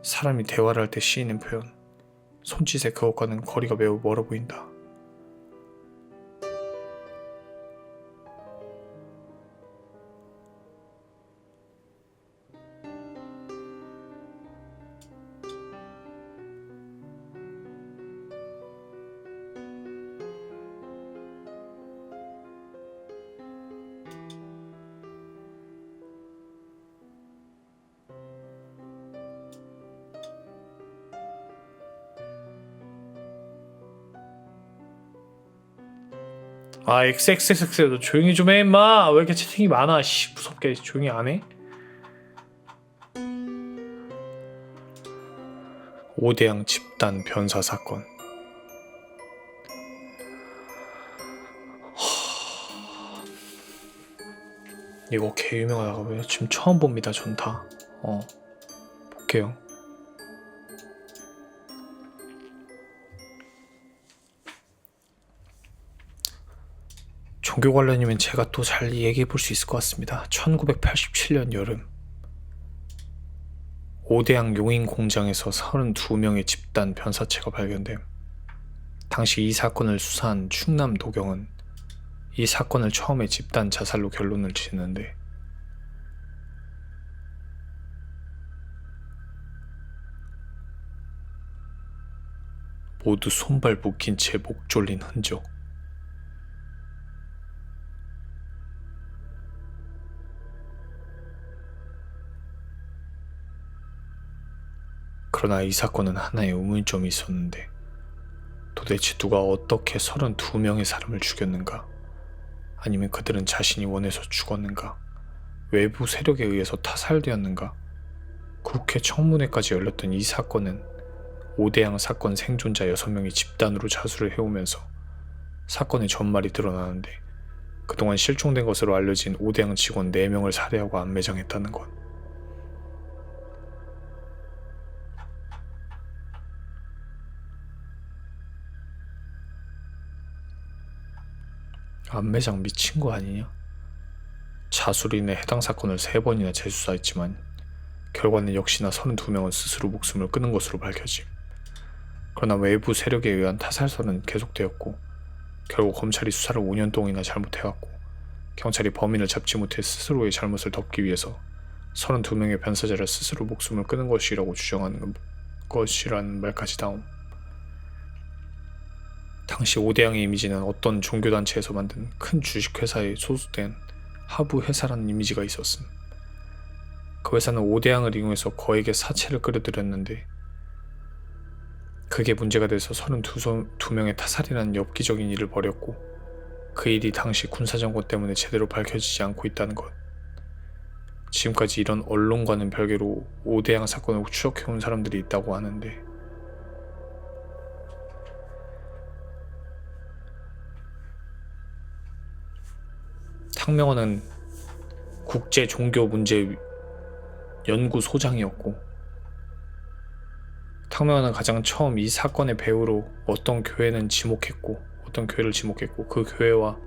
Speaker 1: 사람이 대화를 할 때 쓰이는 표현. 손짓의 그것과는 거리가 매우 멀어 보인다. 아 XXX 너 조용히 좀 해 임마. 왜 이렇게 채팅이 많아. 씨 무섭게 조용히 안 해? 5대양 집단 변사 사건. 이거 개 유명하다고요? 지금 처음 봅니다. 전 다. 볼게요. 종교 관련이면 제가 또 잘 얘기해 볼 수 있을 것 같습니다. 1987년 여름 5대양 용인 공장에서 32명의 집단 변사체가 발견됨. 당시 이 사건을 수사한 충남 도경은 이 사건을 처음에 집단 자살로 결론을 짓는데 모두 손발 묶인 채 목 졸린 흔적. 그러나 이 사건은 하나의 의문점이 있었는데 도대체 누가 어떻게 32명의 사람을 죽였는가? 아니면 그들은 자신이 원해서 죽었는가? 외부 세력에 의해서 타살되었는가? 국회 청문회까지 열렸던 이 사건은 5대양 사건 생존자 6명이 집단으로 자수를 해오면서 사건의 전말이 드러나는데 그동안 실종된 것으로 알려진 5대양 직원 4명을 살해하고 안매장했다는 것. 안매장 미친 거 아니냐? 자수로 인해 해당 사건을 3번이나 재수사했지만 결과는 역시나 32명은 스스로 목숨을 끊은 것으로 밝혀짐. 그러나 외부 세력에 의한 타살설은 계속되었고 결국 검찰이 수사를 5년 동안이나 잘못해왔고 경찰이 범인을 잡지 못해 스스로의 잘못을 덮기 위해서 32명의 변사자를 스스로 목숨을 끊은 것이라고 주장하는 것이라는 말까지 나옴. 당시 5대양의 이미지는 어떤 종교단체에서 만든 큰 주식회사에 소속된 하부 회사라는 이미지가 있었음. 그 회사는 5대양을 이용해서 거액의 사채를 끌어들였는데 그게 문제가 돼서 32명의 타살이라는 엽기적인 일을 벌였고 그 일이 당시 군사정권 때문에 제대로 밝혀지지 않고 있다는 것. 지금까지 이런 언론과는 별개로 5대양 사건을 추적해온 사람들이 있다고 하는데 탕명원은 국제종교문제연구소장이었고 탕명원은 가장 처음 이 사건의 배후로 어떤 교회를 지목했고 그 교회와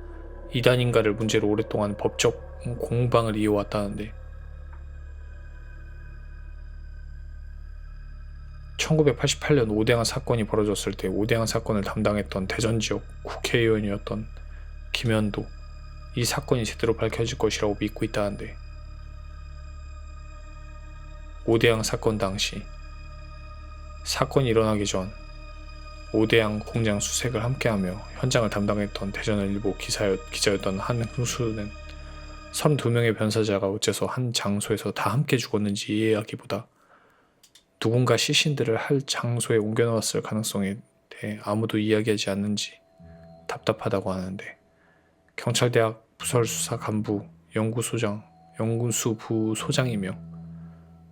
Speaker 1: 이단인가를 문제로 오랫동안 법적 공방을 이어왔다는데 1988년 5대양 사건이 벌어졌을 때 5대양 사건을 담당했던 대전지역 국회의원이었던 김현도 이 사건이 제대로 밝혀질 것이라고 믿고 있다는데 5대양 사건 당시 사건이 일어나기 전 5대양 공장 수색을 함께하며 현장을 담당했던 대전일보 기자였던 한 교수는 32명의 변사자가 어째서 한 장소에서 다 함께 죽었는지 이해하기보다 누군가 시신들을 할 장소에 옮겨놓았을 가능성에 대해 아무도 이야기하지 않는지 답답하다고 하는데 경찰대학 부설수사간부 연구수부소장이며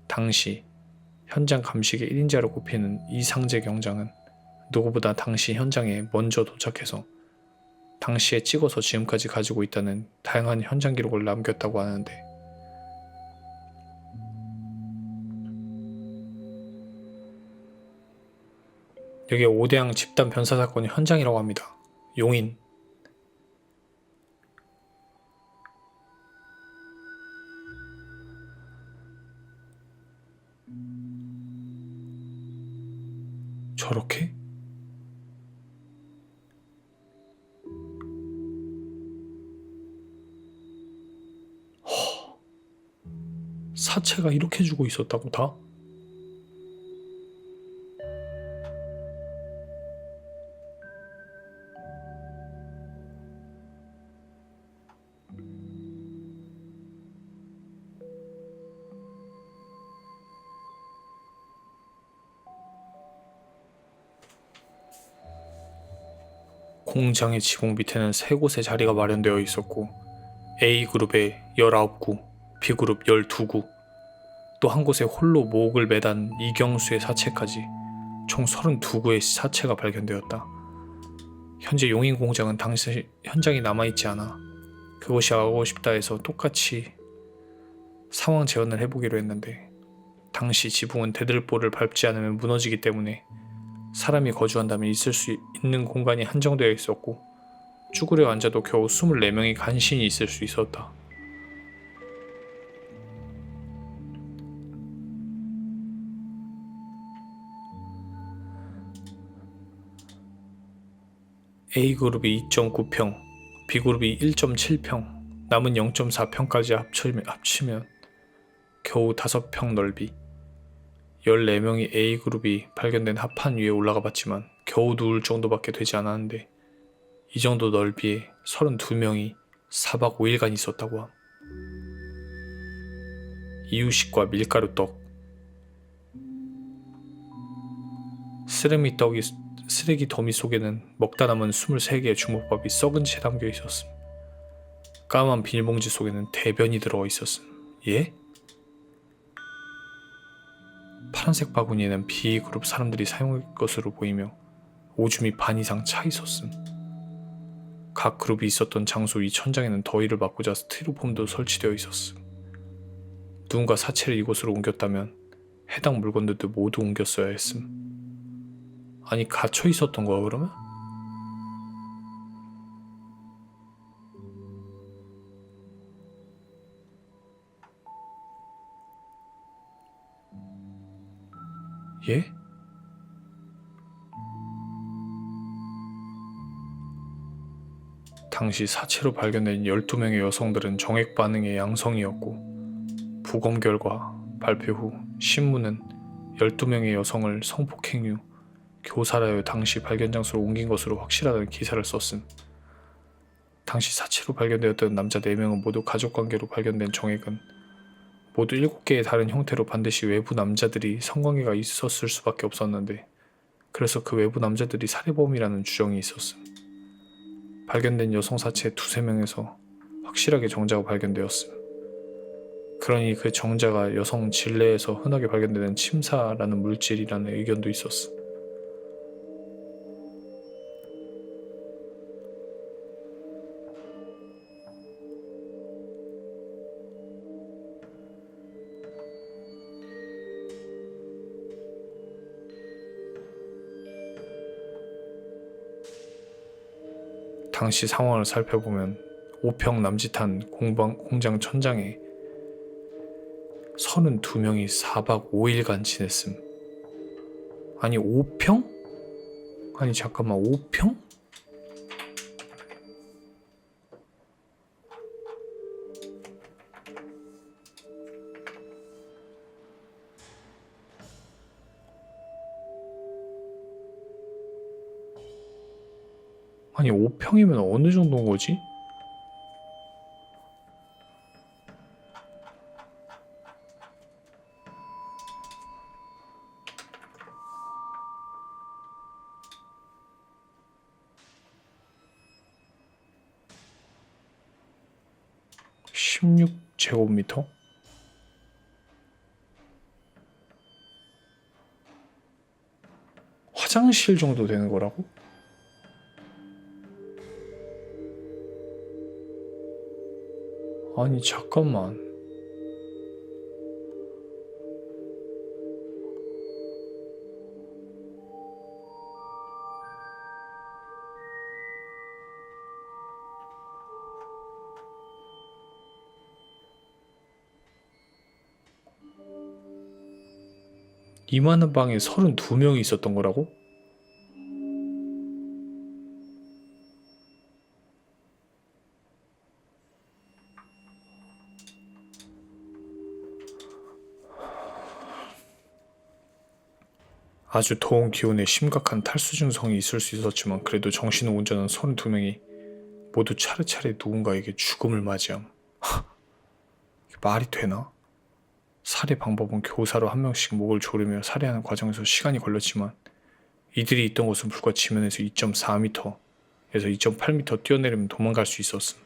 Speaker 1: 당시 현장 감식의 1인자로 꼽히는 이상재 경장은 누구보다 당시 현장에 먼저 도착해서 당시에 찍어서 지금까지 가지고 있다는 다양한 현장 기록을 남겼다고 하는데, 여기에 오대양 집단 변사 사건의 현장이라고 합니다. 용인. 저렇게? 사체가 이렇게 죽어 있었다고 다? 공장의 지붕 밑에는 3곳의 자리가 마련되어 있었고 A그룹에 19구, B그룹 12구, 또 한 곳에 홀로 목을 매단 이경수의 사체까지 총 32구의 사체가 발견되었다. 현재 용인 공장은 당시 현장이 남아있지 않아 그것이 알고 싶다 해서 똑같이 상황 재현을 해보기로 했는데, 당시 지붕은 대들보를 밟지 않으면 무너지기 때문에 사람이 거주한다면 있을 수 있는 공간이 한정되어 있었고 쭈그려 앉아도 겨우 24명이 간신히 있을 수 있었다. A그룹이 2.9평, B그룹이 1.7평, 남은 0.4평까지 합치면 겨우 5평 넓이. 14명이 A그룹이 발견된 합판 위에 올라가 봤지만 겨우 누울 정도밖에 되지 않았는데, 이 정도 넓이에 32명이 4박 5일간 있었다고 함. 이유식과 밀가루떡. 쓰레기 더미 속에는 먹다 남은 23개의 주먹밥이 썩은 채 담겨 있었음. 까만 비닐봉지 속에는 대변이 들어가 있었음. 예? 파란색 바구니에는 B그룹 사람들이 사용할 것으로 보이며 오줌이 반 이상 차 있었음. 각 그룹이 있었던 장소 위 천장에는 더위를 막고자 스티로폼도 설치되어 있었음. 누군가 사체를 이곳으로 옮겼다면 해당 물건들도 모두 옮겼어야 했음. 아니, 갇혀 있었던 거야 그러면? 예? 당시 사체로 발견된 12명의 여성들은 정액 반응의 양성이었고, 부검 결과 발표 후 신문은 12명의 여성을 성폭행 후 교살하여 당시 발견 장소로 옮긴 것으로 확실하다는 기사를 썼음. 당시 사체로 발견되었던 남자 4명은 모두 가족관계로 발견된 정액은 모두 7개의 다른 형태로 반드시 외부 남자들이 성관계가 있었을 수밖에 없었는데, 그래서 그 외부 남자들이 살해범이라는 주장이 있었음. 발견된 여성 사체 2~3명에서 확실하게 정자가 발견되었음. 그러니 그 정자가 여성 질내에서 흔하게 발견되는 침사라는 물질이라는 의견도 있었음. 당시 상황을 살펴보면 5평 남짓한 공장 천장에 32명이 4박 5일간 지냈음. 아니 5평? 아니 잠깐만 5평? 아니 5평이면 어느 정도인 거지? (16제곱미터) 화장실 정도 되는 거라고? 아니 잠깐만. 이만한 방에 32명이 있었던 거라고? 아주 더운 기온에 심각한 탈수 증상이 있을 수 있었지만 그래도 정신을 온전한 32명이 모두 차례차례 누군가에게 죽음을 맞이함. 이게 말이 되나? 살해 방법은 교사로 한 명씩 목을 조르며 살해하는 과정에서 시간이 걸렸지만 이들이 있던 곳은 불과 지면에서 2.4m에서 2.8m 뛰어내리면 도망갈 수 있었음.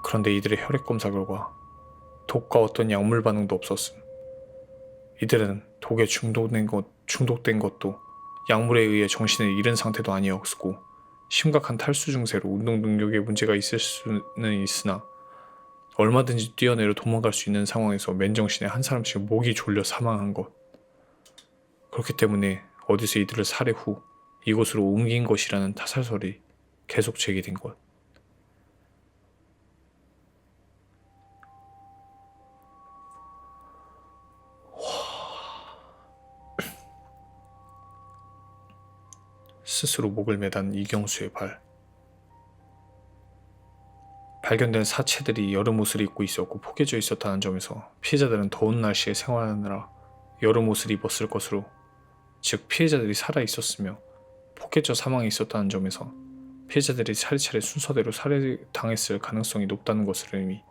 Speaker 1: 그런데 이들의 혈액 검사 결과 독과 어떤 약물 반응도 없었음. 이들은 독에 중독된 것도 약물에 의해 정신을 잃은 상태도 아니었고 심각한 탈수 증세로 운동 능력에 문제가 있을 수는 있으나 얼마든지 뛰어내려 도망갈 수 있는 상황에서 맨정신에 한 사람씩 목이 졸려 사망한 것. 그렇기 때문에 어디서 이들을 살해 후 이곳으로 옮긴 것이라는 타살설이 계속 제기된 것. 스스로 목을 매단 이경수의 발. 발견된 사체들이 여름 옷을 입고 있었고 포개져 있었다는 점에서 피해자들은 더운 날씨에 생활하느라 여름 옷을 입었을 것으로, 즉 피해자들이 살아 있었으며 포개져 사망해 있었다는 점에서 피해자들이 차례차례 순서대로 살해당했을 가능성이 높다는 것을 의미.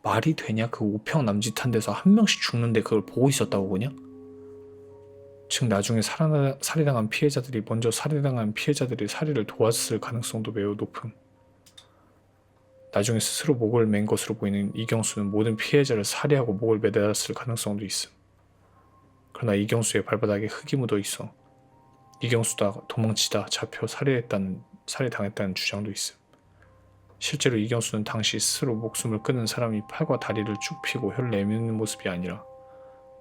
Speaker 1: 말이 되냐? 그 5평 남짓한 데서 한 명씩 죽는데 그걸 보고 있었다고 그냥? 즉 나중에 살해당한 피해자들이 먼저 살해당한 피해자들이 살해를 도왔을 가능성도 매우 높음. 나중에 스스로 목을 맨 것으로 보이는 이경수는 모든 피해자를 살해하고 목을 매달았을 가능성도 있음. 그러나 이경수의 발바닥에 흙이 묻어 있어 이경수가 도망치다 잡혀 살해당했다는 주장도 있음. 실제로 이경수는 당시 스스로 목숨을 끊은 사람이 팔과 다리를 쭉 펴고 혀를 내미는 모습이 아니라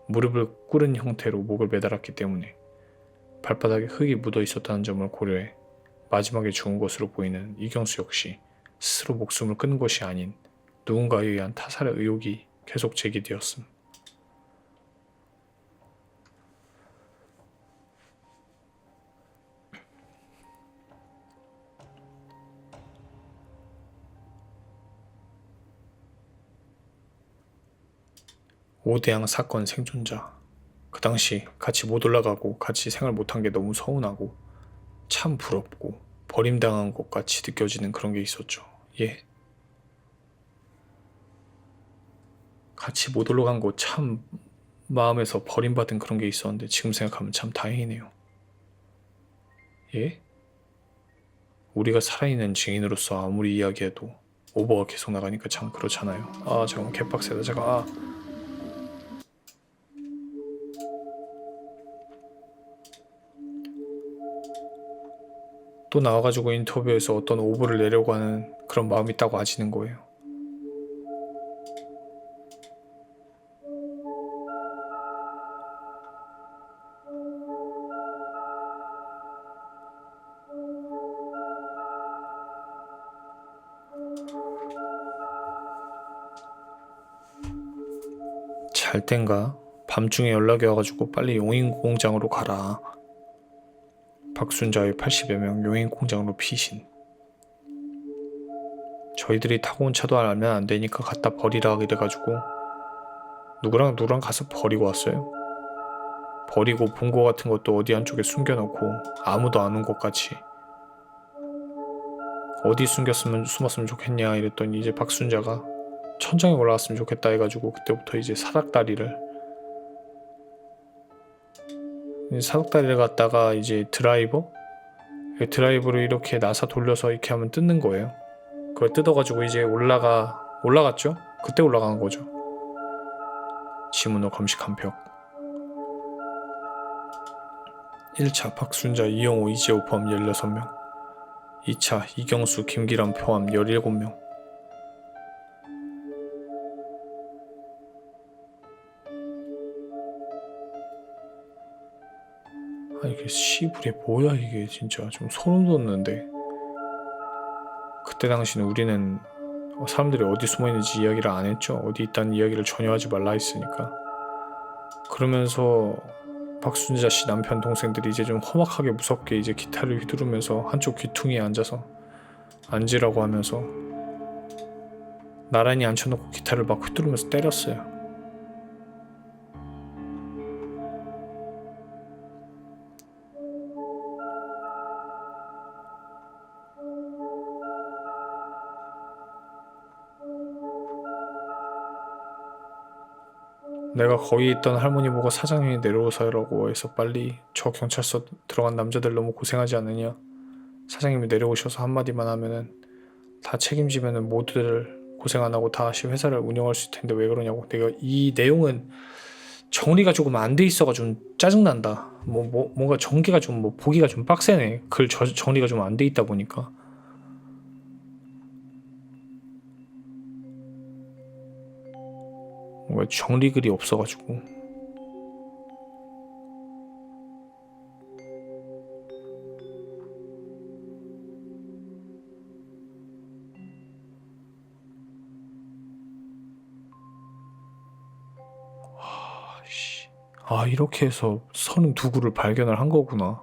Speaker 1: 무릎을 꿇은 형태로 목을 매달았기 때문에 발바닥에 흙이 묻어 있었다는 점을 고려해 마지막에 죽은 것으로 보이는 이경수 역시 스스로 목숨을 끊은 것이 아닌 누군가에 의한 타살의 의혹이 계속 제기되었음. 오대양 사건 생존자. 그 당시 같이 못 올라가고 같이 생활 못한 게 너무 서운하고 참 부럽고 버림당한 것 같이 느껴지는 그런 게 있었죠. 예. 같이 못 올라간 거 참 마음에서 버림받은 그런 게 있었는데 지금 생각하면 참 다행이네요. 예? 우리가 살아있는 증인으로서 아무리 이야기해도 오버가 계속 나가니까 참 그렇잖아요. 아 잠깐만 개빡세다. 잠깐 또 나와가지고 인터뷰에서 어떤 오보를 내려고 하는 그런 마음이 있다고 아시는 거예요. 잘 땐가? 밤중에 연락이 와가지고 빨리 용인공장으로 가라. 박순자의 80여 명 용인공장으로 피신. 저희들이 타고 온 차도 알면 안 되니까 갖다 버리라 이래가지고 누구랑 가서 버리고 왔어요. 버리고 본거 같은 것도 어디 한쪽에 숨겨놓고 아무도 안 온 것 같이. 어디 숨었으면 좋겠냐 이랬더니 이제 박순자가 천장에 올라갔으면 좋겠다 해가지고 그때부터 이제 사닥다리를 갖다가 이제 드라이버로 이렇게 나사 돌려서 이렇게 하면 뜯는 거예요. 그걸 뜯어가지고 이제 올라갔죠? 그때 올라간 거죠. 지문호 검식한 벽. 1차 박순자, 이영호, 이재호 포함 16명, 2차 이경수, 김기람 포함 17명. 아 이게 씨부리 뭐야 이게 진짜 좀 소름 돋는데. 그때 당시는 우리는 사람들이 어디 숨어있는지 이야기를 안 했죠. 어디 있다는 이야기를 전혀 하지 말라 했으니까. 그러면서 박순자 씨 남편 동생들이 이제 좀 험악하게 무섭게 이제 기타를 휘두르면서 한쪽 귀퉁이에 앉아서 앉으라고 하면서 나란히 앉혀놓고 기타를 막 휘두르면서 때렸어요. 내가 거기 있던 할머니 보고 사장님이 내려오세요라고 해서 빨리 저 경찰서 들어간 남자들 너무 고생하지 않느냐, 사장님이 내려오셔서 한마디만 하면은 다 책임지면은 모두들 고생 안 하고 다시 회사를 운영할 수 있을 텐데 왜 그러냐고. 내가 이 내용은 정리가 조금 안 돼 있어가지고 좀 짜증난다. 뭔가 전개가 좀 보기가 좀 빡세네. 글 정리가 좀 안 돼 있다 보니까. 뭔가 정리글이 없어가지고. 아 이렇게 해서 32구를 발견을 한 거구나.